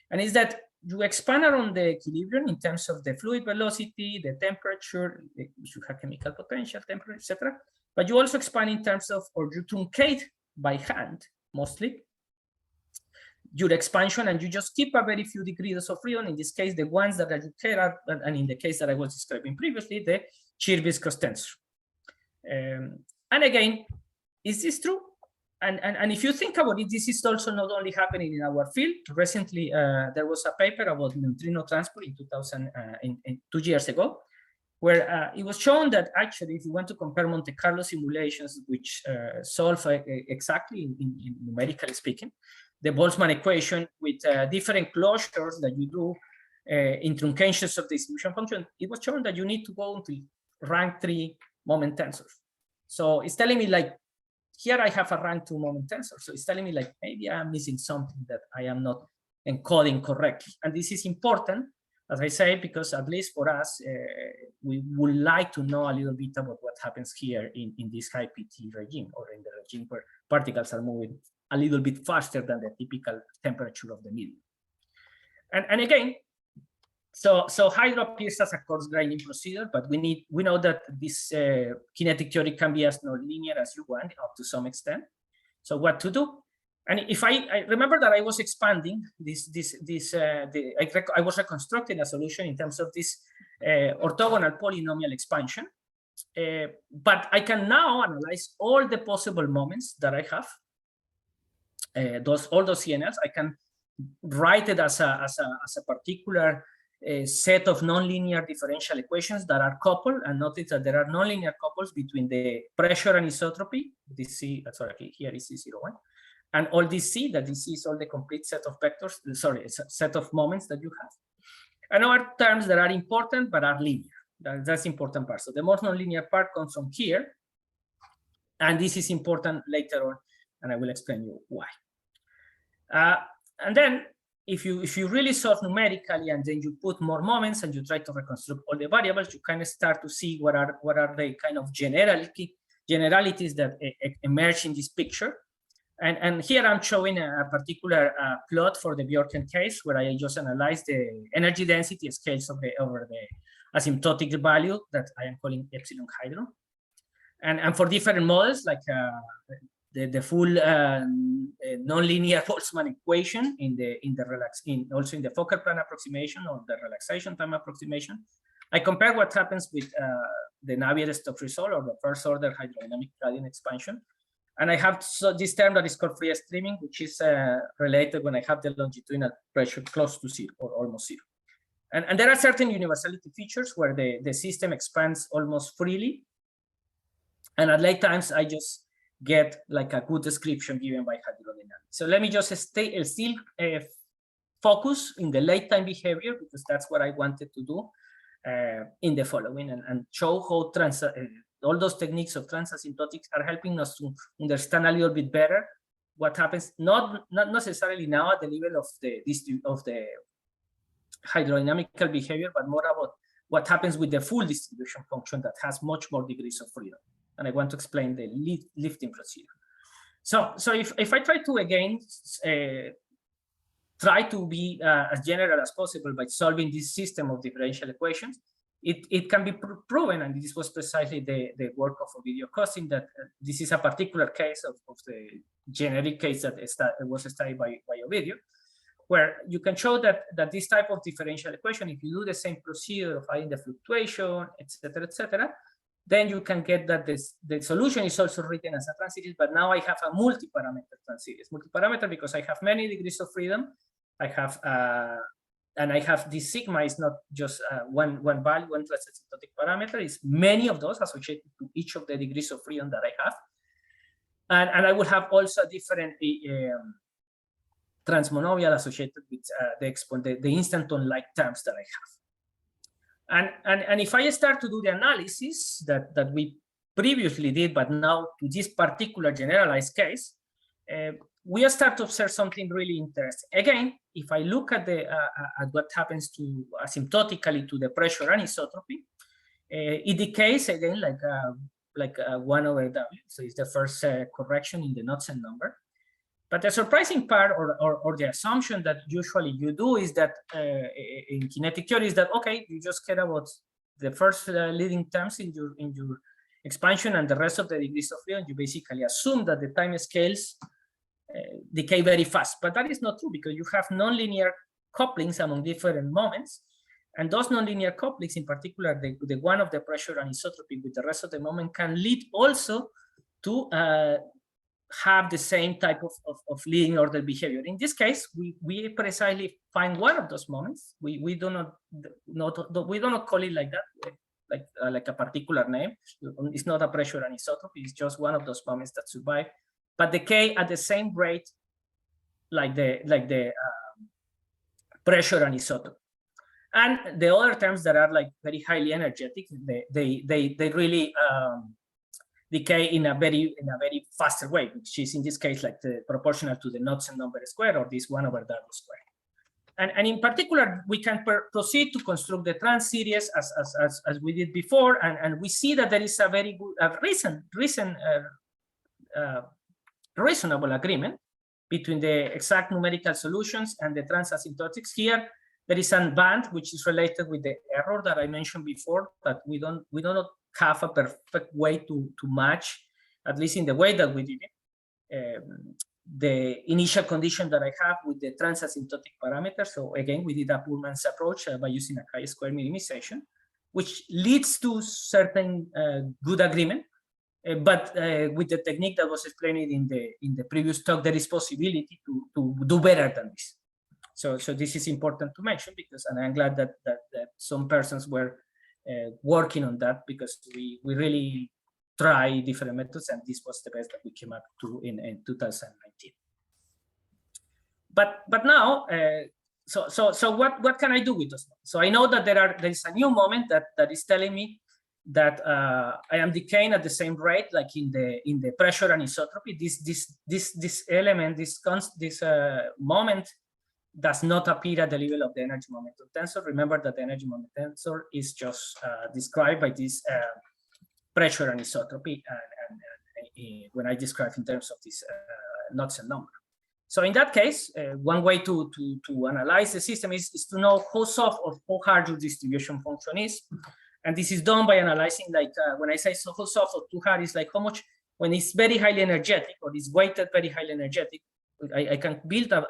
And is that you expand around the equilibrium in terms of the fluid velocity, the temperature, you have chemical potential, temperature, etc. But you also expand in terms of, or you truncate by hand, mostly, your expansion, and you just keep a very few degrees of freedom. In this case, the ones that you care are, and in the case that I was describing previously, the shear viscous tensor. And again, is this true? And if you think about it, this is also not only happening in our field. Recently, there was a paper about neutrino transport in 2 years ago, where it was shown that actually, if you want to compare Monte Carlo simulations, which solve exactly, in numerically speaking, the Boltzmann equation with different closures that you do in truncations of the distribution function, it was shown that you need to go to rank 3 moment tensors. So it's telling me, like, here I have a rank 2 moment tensor. So it's telling me, like, maybe I'm missing something that I am not encoding correctly. And this is important, as I say, because at least for us, we would like to know a little bit about what happens here in this high PT regime, or in the regime where particles are moving a little bit faster than the typical temperature of the medium. And again, so hydro appears as a coarse graining procedure, but we know that this kinetic theory can be as nonlinear as you want, up to some extent. So what to do? And if I remember that I was expanding I was reconstructing a solution in terms of this orthogonal polynomial expansion. But I can now analyze all the possible moments that I have. All those CNLs, I can write it as a particular set of nonlinear differential equations that are coupled. And notice that there are nonlinear couples between the pressure anisotropy, this C, sorry, here is C01, and all this C, that this is all the complete set of vectors, sorry, it's a set of moments that you have. And other terms that are important but are linear. That's the important part. So the most nonlinear part comes from here. And this is important later on, and I will explain you why. And then if you really solve numerically, and then you put more moments and you try to reconstruct all the variables, you kind of start to see what are the kind of generalities that emerge in this picture. And here I'm showing a particular plot for the Bjorken case, where I just analyzed the energy density scales over the asymptotic value that I am calling epsilon hydro. And for different models, like the full nonlinear Boltzmann equation also in the focal plan approximation, or the relaxation time approximation, I compare what happens with the Navier-Stokes result, or the first order hydrodynamic gradient expansion. And I have this term that is called free streaming, which is related when I have the longitudinal pressure close to 0 or almost 0. And there are certain universality features where the system expands almost freely. And at late times, I just get like a good description given by hydrodynamics. So let me just still focus in the late time behavior, because that's what I wanted to do in the following, and show how all those techniques of transasymptotics are helping us to understand a little bit better what happens, not necessarily now at the level of the hydrodynamical behavior, but more about what happens with the full distribution function that has much more degrees of freedom. And I want to explain the lifting procedure. So if I try to again try to be as general as possible by solving this system of differential equations, it can be proven, and this was precisely the work of Ovidio Costin, that this is a particular case of the generic case that was studied by Ovidio, where you can show that this type of differential equation, if you do the same procedure of finding the fluctuation, etc., then you can get that the solution is also written as a transit, but now I have a multi-parameter transit. Multi-parameter because I have many degrees of freedom. I have and I have this sigma is not just one value, one transasymptotic parameter. It's many of those associated to each of the degrees of freedom that I have, and I will have also a different transmonovial associated with the instanton-like terms that I have. And if I start to do the analysis that we previously did, but now to this particular generalized case, we start to observe something really interesting. Again, if I look at what happens to asymptotically to the pressure anisotropy, it decays again like 1/W. So it's the first correction in the Knudsen number. But the surprising part, or the assumption that usually you do, is that in kinetic theory is that, okay, you just care about the first leading terms in your expansion, and the rest of the degrees of freedom, you basically assume that the time scales decay very fast. But that is not true, because you have nonlinear couplings among different moments, and those nonlinear couplings, in particular the one of the pressure anisotropy with the rest of the moment, can lead also to have the same type of leading order behavior. In this case, we precisely find one of those moments. We do not call it like that, like a particular name. It's not a pressure anisotropy. It's just one of those moments that survive, but decay at the same rate like the pressure anisotropy. And the other terms that are like very highly energetic, they really decay in a very faster way, which is in this case like the proportional to the Knudsen number square, or this 1/W square. And in particular, we can proceed to construct the trans series as we did before, and we see that there is a very good reasonable agreement between the exact numerical solutions and the transasymptotics. Here there is a band which is related with the error that I mentioned before, that we don't have a perfect way to match, at least in the way that we did it, the initial condition that I have with the transasymptotic parameter. So again, we did a Pullman's approach by using a chi-square minimization, which leads to certain good agreement. But with the technique that was explained in the previous talk, there is possibility to do better than this. So this is important to mention, because, and I'm glad that some persons were working on that, because we really try different methods, and this was the best that we came up to in 2019. But now, so what can I do with those? So I know that there is a new moment that is telling me that I am decaying at the same rate, like in the pressure anisotropy. This element, this moment does not appear at the level of the energy momentum tensor. Remember that the energy momentum tensor is just described by this pressure anisotropy, and when I describe in terms of this Knudsen number. So in that case, one way to analyze the system is to know how soft or how hard your distribution function is. And this is done by analyzing, like when I say how soft or too hard, is like how much, when it's very highly energetic, or is weighted very highly energetic, I can build an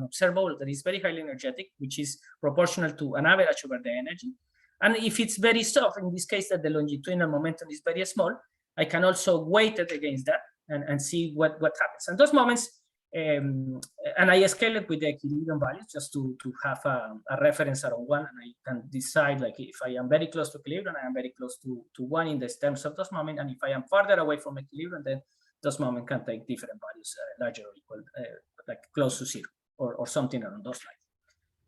observable that is very highly energetic, which is proportional to an average over the energy. And if it's very soft, in this case that the longitudinal momentum is very small, I can also weight it against that and see what happens. And those moments, and I scale it with the equilibrium values just to have a reference around 1, and I can decide, like, if I am very close to equilibrium, I am very close to 1 in the terms of those moments, and if I am farther away from equilibrium, then those moments can take different values, larger or equal, like close to 0 or something along those lines.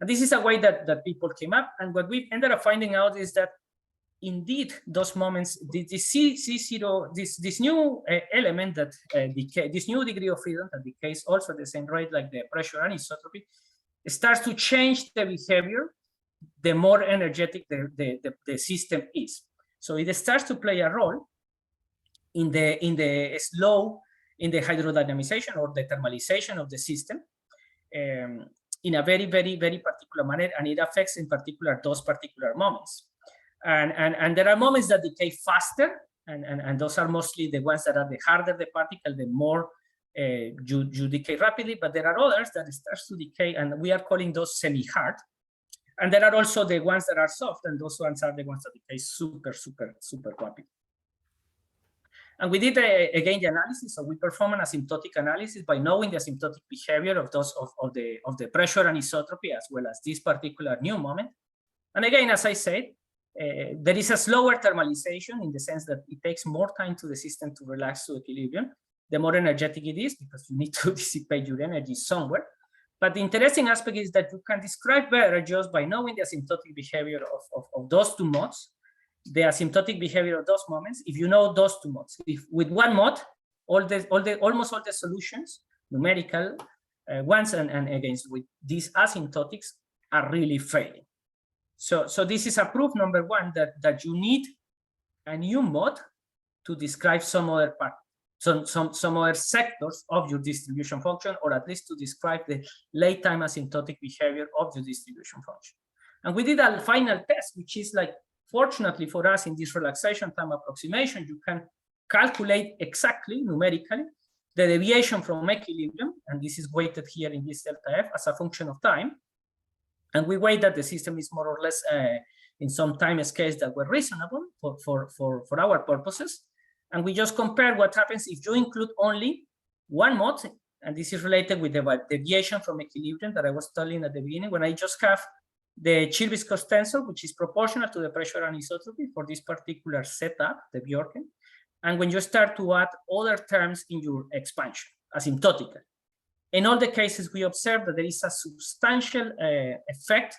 And this is a way that people came up. And what we ended up finding out is that indeed those moments, this C0, this new element that decay, this new degree of freedom that decays also the same rate like the pressure anisotropy, starts to change the behavior the more energetic the system is. So it starts to play a role in the hydrodynamization or the thermalization of the system in a very, very, very particular manner, and it affects in particular those particular moments. And there are moments that decay faster, and those are mostly the ones that are the harder the particle, the more you decay rapidly. But there are others that starts to decay, and we are calling those semi-hard. And there are also the ones that are soft, and those ones are the ones that decay super, super, super rapid. And we did again the analysis. So we perform an asymptotic analysis by knowing the asymptotic behavior of those of the pressure anisotropy as well as this particular new moment. And again, as I said, there is a slower thermalization in the sense that it takes more time to the system to relax to equilibrium. The more energetic it is, because you need to dissipate your energy somewhere. But the interesting aspect is that you can describe better just by knowing the asymptotic behavior of those two modes, the asymptotic behavior of those moments. If you know those two modes, if with one mode, almost all the solutions, numerical ones and against with these asymptotics are really failing. So this is a proof number one that you need a new mode to describe some other part, some other sectors of your distribution function, or at least to describe the late time asymptotic behavior of your distribution function. And we did a final test, which is like, fortunately for us in this relaxation time approximation, you can calculate exactly numerically the deviation from equilibrium, and this is weighted here in this delta F as a function of time. And we weight that the system is more or less in some time scales that were reasonable for our purposes. And we just compare what happens if you include only one mode, and this is related with the deviation from equilibrium that I was telling at the beginning, when I just have the shear viscous tensor, which is proportional to the pressure anisotropy for this particular setup, the Bjorken. And when you start to add other terms in your expansion, asymptotically. In all the cases, we observe that there is a substantial effect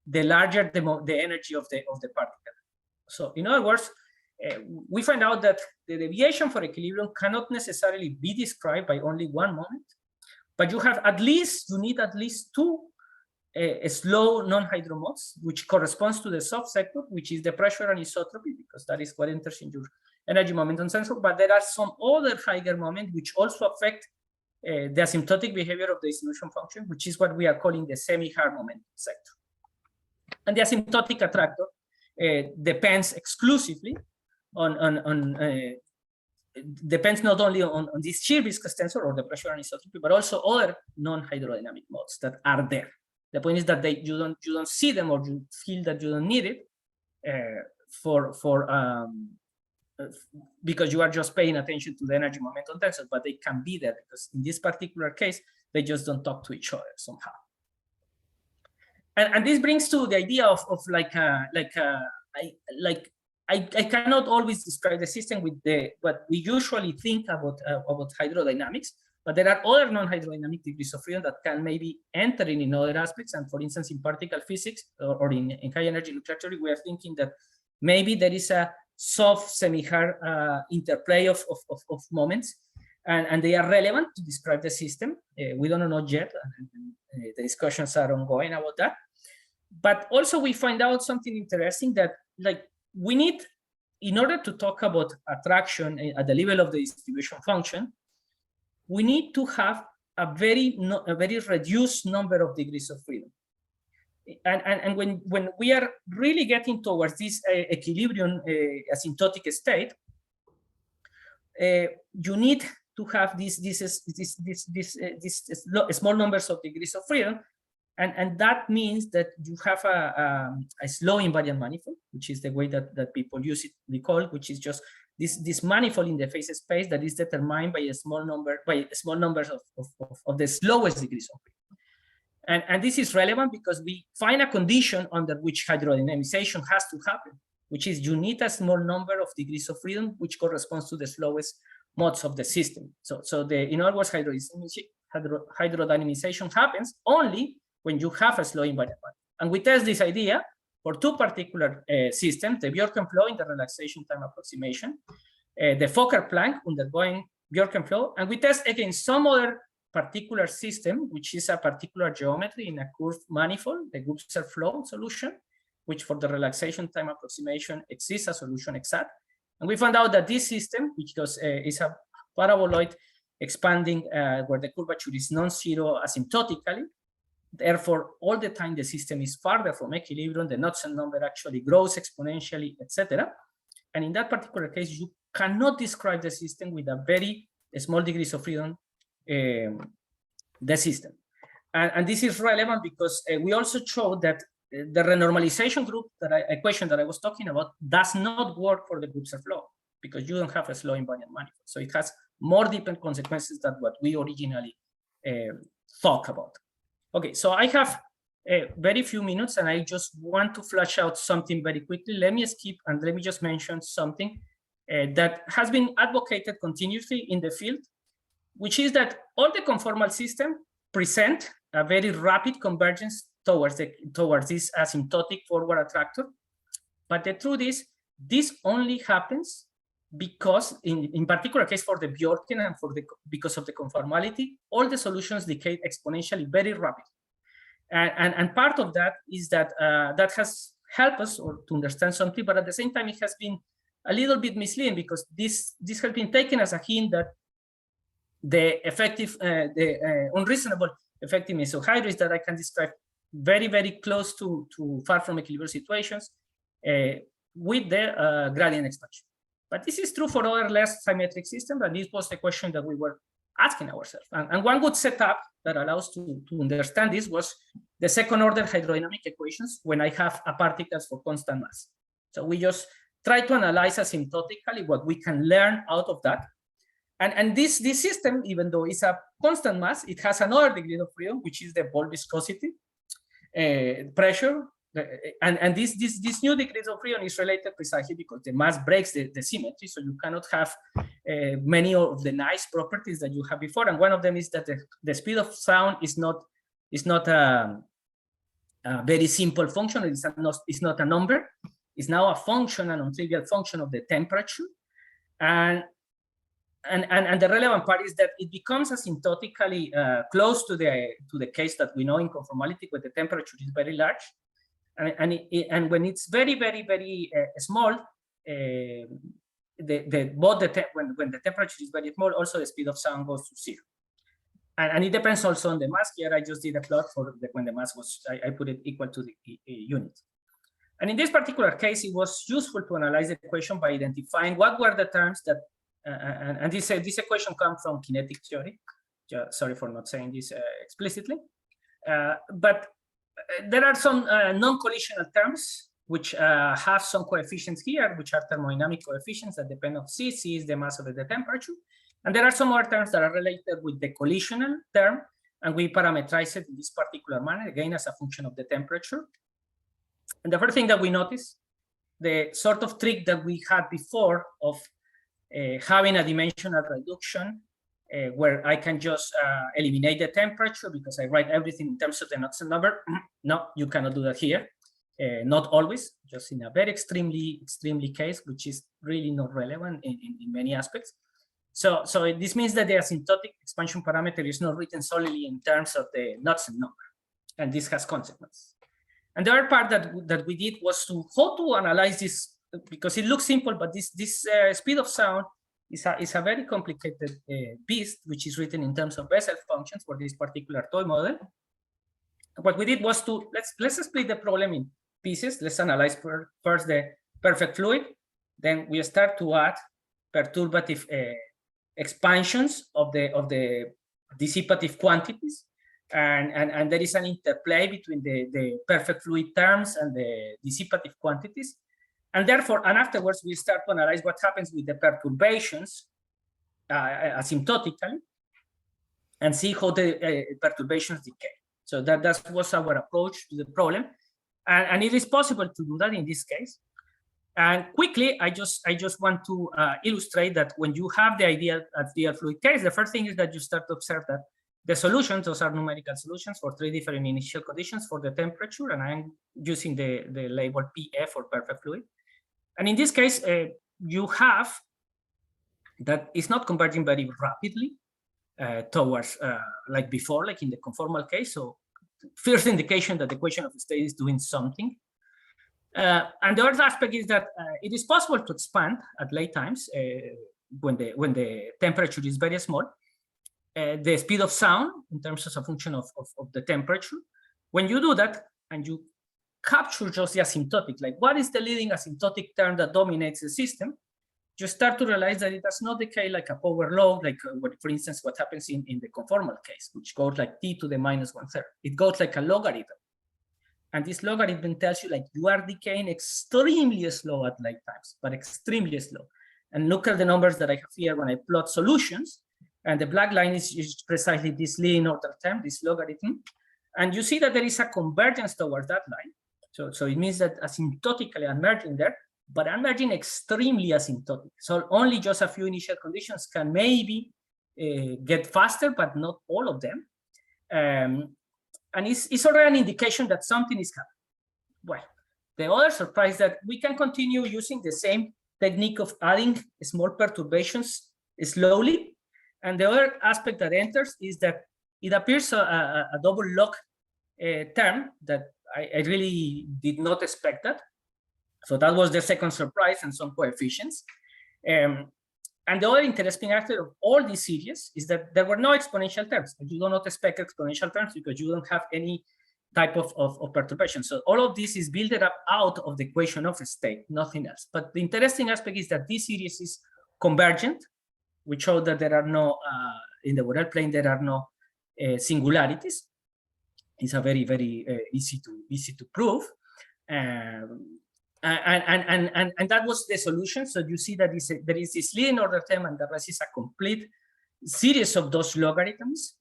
the larger the energy of the particle. So in other words, we find out that the deviation for equilibrium cannot necessarily be described by only one moment, but you need at least two slow non-hydro modes, which corresponds to the soft sector, which is the pressure anisotropy, because that is what enters in your energy momentum sensor. But there are some other higher moments which also affect the asymptotic behavior of the distribution function, which is what we are calling the semi-hard momentum sector. And the asymptotic attractor depends exclusively depends not only on this shear viscous tensor or the pressure anisotropy, but also other non-hydrodynamic modes that are there. The point is that you don't see them, or you feel that you don't need it because you are just paying attention to the energy momentum tensor, but they can be there because in this particular case they just don't talk to each other somehow. And this brings to the idea of I cannot always describe the system with what we usually think about hydrodynamics, but there are other non-hydrodynamic degrees of freedom that can maybe enter in other aspects. And for instance, in particle physics or in high energy nuclear theory, we are thinking that maybe there is a soft semi-hard interplay of moments, and they are relevant to describe the system. We don't know yet, and the discussions are ongoing about that. But also we find out something interesting that, like, we need, in order to talk about attraction at the level of the distribution function, we need to have a very reduced number of degrees of freedom. And when we are really getting towards this equilibrium asymptotic state, you need to have these small numbers of degrees of freedom, and that means that you have a slow invariant manifold, which is the way that people use it, we call it, which is just this manifold in the phase space that is determined by a small numbers of the slowest degrees of freedom. And this is relevant because we find a condition under which hydrodynamization has to happen, which is you need a small number of degrees of freedom, which corresponds to the slowest modes of the system. So in other words, hydrodynamization happens only when you have a slow invariant manifold. And we test this idea for two particular systems, the Bjorken flow in the relaxation time approximation, the Fokker-Planck undergoing Bjorken flow, and we test against some other particular system, which is a particular geometry in a curved manifold, the Gubser flow solution, which for the relaxation time approximation exists a solution exact. And we found out that this system, which is a paraboloid expanding where the curvature is non-zero asymptotically, therefore, all the time the system is farther from equilibrium, the Knudsen number actually grows exponentially, etc. And in that particular case, you cannot describe the system with a very small degrees of freedom, the system. And this is relevant because we also showed that the renormalization group equation that I was talking about does not work for the Gubser flow because you don't have a slow invariant manifold. So it has more different consequences than what we originally thought about. Okay, so I have very few minutes and I just want to flesh out something very quickly. Let me skip and let me just mention something that has been advocated continuously in the field, which is that all the conformal systems present a very rapid convergence towards this asymptotic forward attractor. But the truth is, this only happens because, in particular case for the Bjorken and because of the conformality, all the solutions decay exponentially very rapidly. And part of that is that that has helped us to understand something, but at the same time, it has been a little bit misleading because this has been taken as a hint that the unreasonable effectiveness of hydro is that I can describe very, very close to far from equilibrium situations with the gradient expansion. But this is true for other less symmetric systems, and this was the question that we were asking ourselves. And one good setup that allows to understand this was the second order hydrodynamic equations when I have a particles for constant mass. So we just try to analyze asymptotically what we can learn out of that. And this system, even though it's a constant mass, it has another degree of freedom, which is the ball viscosity, pressure, and this new degree of freedom is related precisely because the mass breaks the symmetry, so you cannot have many of the nice properties that you have before. And one of them is that the speed of sound is not a very simple function. It's not a number. It's now a function, a non-trivial function of the temperature, and the relevant part is that it becomes asymptotically close to the case that we know in conformality where the temperature is very large, and when it's very, very, very small, when the temperature is very small, also the speed of sound goes to zero, and it depends also on the mass. Here I just did a plot for when the mass was I put it equal to the unit. And in this particular case, it was useful to analyze the equation by identifying what were the terms that and this equation comes from kinetic theory. Sorry for not saying this explicitly, but there are some non-collisional terms which have some coefficients here, which are thermodynamic coefficients that depend on C. C is the mass of the temperature, and there are some other terms that are related with the collisional term, and we parameterize it in this particular manner, again as a function of the temperature. And the first thing that we notice, the sort of trick that we had before of having a dimensional reduction where I can just eliminate the temperature because I write everything in terms of the Knudsen number. No, you cannot do that here. Not always, just in a very extremely case, which is really not relevant in many aspects. So this means that the asymptotic expansion parameter is not written solely in terms of the Knudsen number, and this has consequences. And the other part that we did was how to analyze this, because it looks simple, but this speed of sound is a very complicated beast, which is written in terms of Bessel functions for this particular toy model. What we did was let's split the problem in pieces. Let's analyze first the perfect fluid. Then we start to add perturbative expansions of the dissipative quantities. And there is an interplay between the perfect fluid terms and the dissipative quantities. And therefore, and afterwards, we start to analyze what happens with the perturbations asymptotically and see how the perturbations decay. So that was our approach to the problem. And it is possible to do that in this case. And quickly, I just want to illustrate that when you have the ideal fluid case, the first thing is that you start to observe that the solutions, those are numerical solutions for 3 different initial conditions for the temperature, and I'm using the label PF for perfect fluid. And in this case, you have that it's not converging very rapidly towards like before, like in the conformal case. So first indication that the equation of state is doing something. And the other aspect is that it is possible to expand at late times when the temperature is very small. The speed of sound in terms of a function of the temperature. When you do that and you capture just the asymptotic, like what is the leading asymptotic term that dominates the system, you start to realize that it does not decay like a power law, like for instance, what happens in the conformal case, which goes like t to the -1/3. It goes like a logarithm. And this logarithm tells you like you are decaying extremely slow at late times, but extremely slow. And look at the numbers that I have here when I plot solutions. And the black line is precisely this leading order term, this logarithm. And you see that there is a convergence towards that line. So it means that asymptotically I'm merging there, but I'm merging extremely asymptotic. So only just a few initial conditions can maybe get faster, but not all of them. And it's already an indication that something is happening. Well, the other surprise that we can continue using the same technique of adding small perturbations slowly. And the other aspect that enters is that it appears a double log term that I really did not expect that. So that was the second surprise, and some coefficients. And the other interesting aspect of all these series is that there were no exponential terms. You do not expect exponential terms because you don't have any type of perturbation. So all of this is built up out of the equation of state, nothing else. But the interesting aspect is that this series is convergent, which show that there are no, in the Borel plane, there are no singularities. It's a very, very easy to prove. And that was the solution. So you see that there is this leading order term, and the rest is a complete series of those logarithms,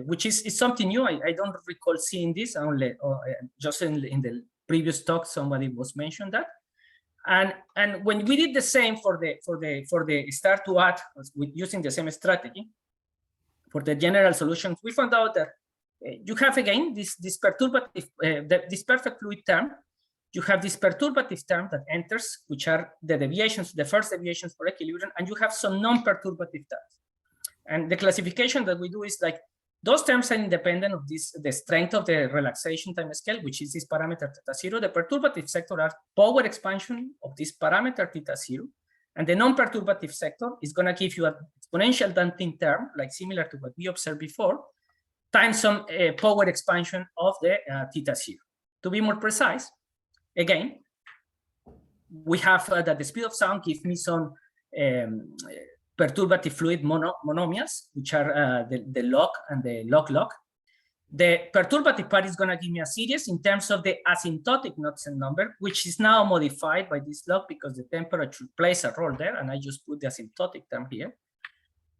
which is something new. I don't recall seeing this only just in the previous talk. Somebody was mentioned that. And when we did the same for the start to add with using the same strategy for the general solutions, we found out that you have again this perturbative this perfect fluid term. You have this perturbative term that enters, which are the deviations, the first deviations for equilibrium, and you have some non-perturbative terms. And the classification that we do is like those terms are independent of the strength of the relaxation time scale, which is this parameter θ0. The perturbative sector are power expansion of this parameter θ0, and the non-perturbative sector is going to give you an exponential damping term, like similar to what we observed before, times some power expansion of the θ0. To be more precise, again, we have that the speed of sound gives me some perturbative fluid monomials, which are the log and the log-log. The perturbative part is going to give me a series in terms of the asymptotic Knudsen number, which is now modified by this log because the temperature plays a role there, and I just put the asymptotic term here.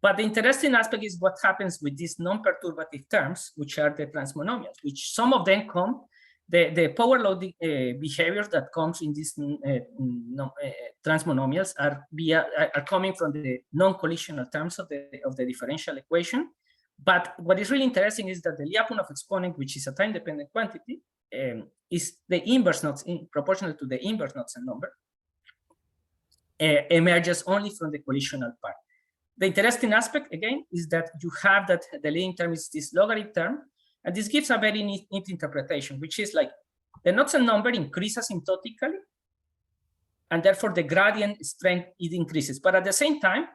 But the interesting aspect is what happens with these non-perturbative terms, which are the transmonomials, which some of them come, the power law behaviors that comes in these transmonomials are coming from the non-collisional terms of the differential equation. But what is really interesting is that the Lyapunov exponent, which is a time-dependent quantity, is the inverse proportional to the inverse Knudsen number, emerges only from the collisional part. The interesting aspect, again, is that you have that the leading term is this logarithm term, and this gives a very neat interpretation, which is like the Knudsen number increases asymptotically, and therefore the gradient strength, it increases. But at the same time,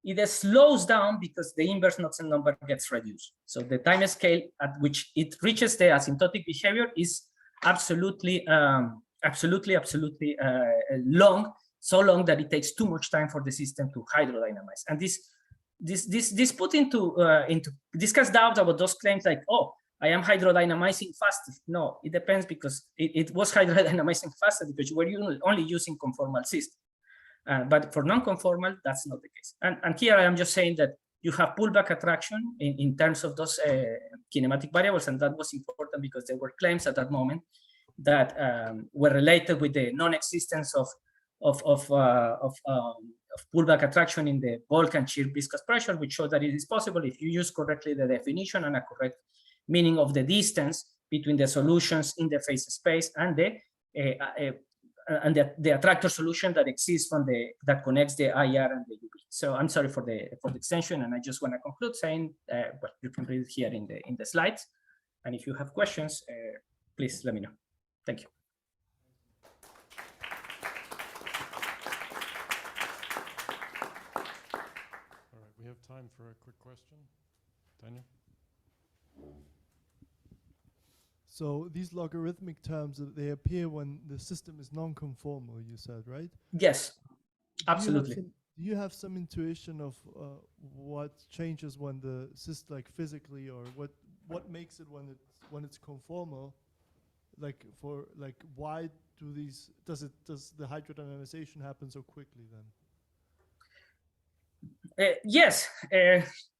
it slows down because the inverse Knudsen number gets reduced. So the time scale at which it reaches the asymptotic behavior is absolutely long, so long that it takes too much time for the system to hydrodynamize. And this put into discuss doubt about those claims like, oh, I am hydrodynamizing faster. No, it depends, because it was hydrodynamizing faster because you were only using conformal system. But for non-conformal, that's not the case. And here I am just saying that you have pullback attraction in terms of those kinematic variables, and that was important because there were claims at that moment that were related with the non-existence of pullback attraction in the bulk and shear viscous pressure, which show that it is possible if you use correctly the definition and a correct meaning of the distance between the solutions in the phase space and the attractor solution that exists that connects the IR and the UV. So I'm sorry for the extension, and I just want to conclude saying, well, you can read it here in the slides, and if you have questions, please let me know. Thank you. All right, we have time for a quick question. Daniel? So these logarithmic terms, they appear when the system is non-conformal, you said, right? Yes, absolutely. Do you have some intuition of what changes when the system, like physically, or what makes it when it's conformal? Like why does the hydrodynamization happen so quickly then? Yes,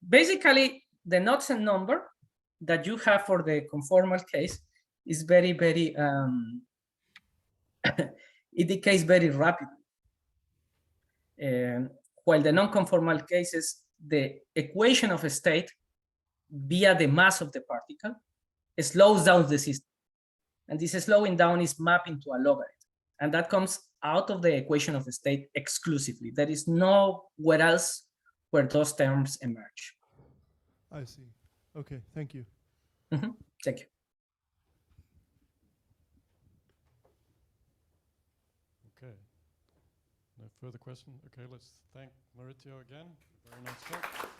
basically the Knudsen number that you have for the conformal case is very, very, it decays very rapidly. While the non-conformal cases, the equation of a state via the mass of the particle slows down the system. And this slowing down is mapped into a logarithm. And that comes out of the equation of the state exclusively. There is nowhere else where those terms emerge. I see. Okay, thank you. Mm-hmm. Thank you. Okay. No further question? Okay, let's thank Mauricio again. Very nice talk.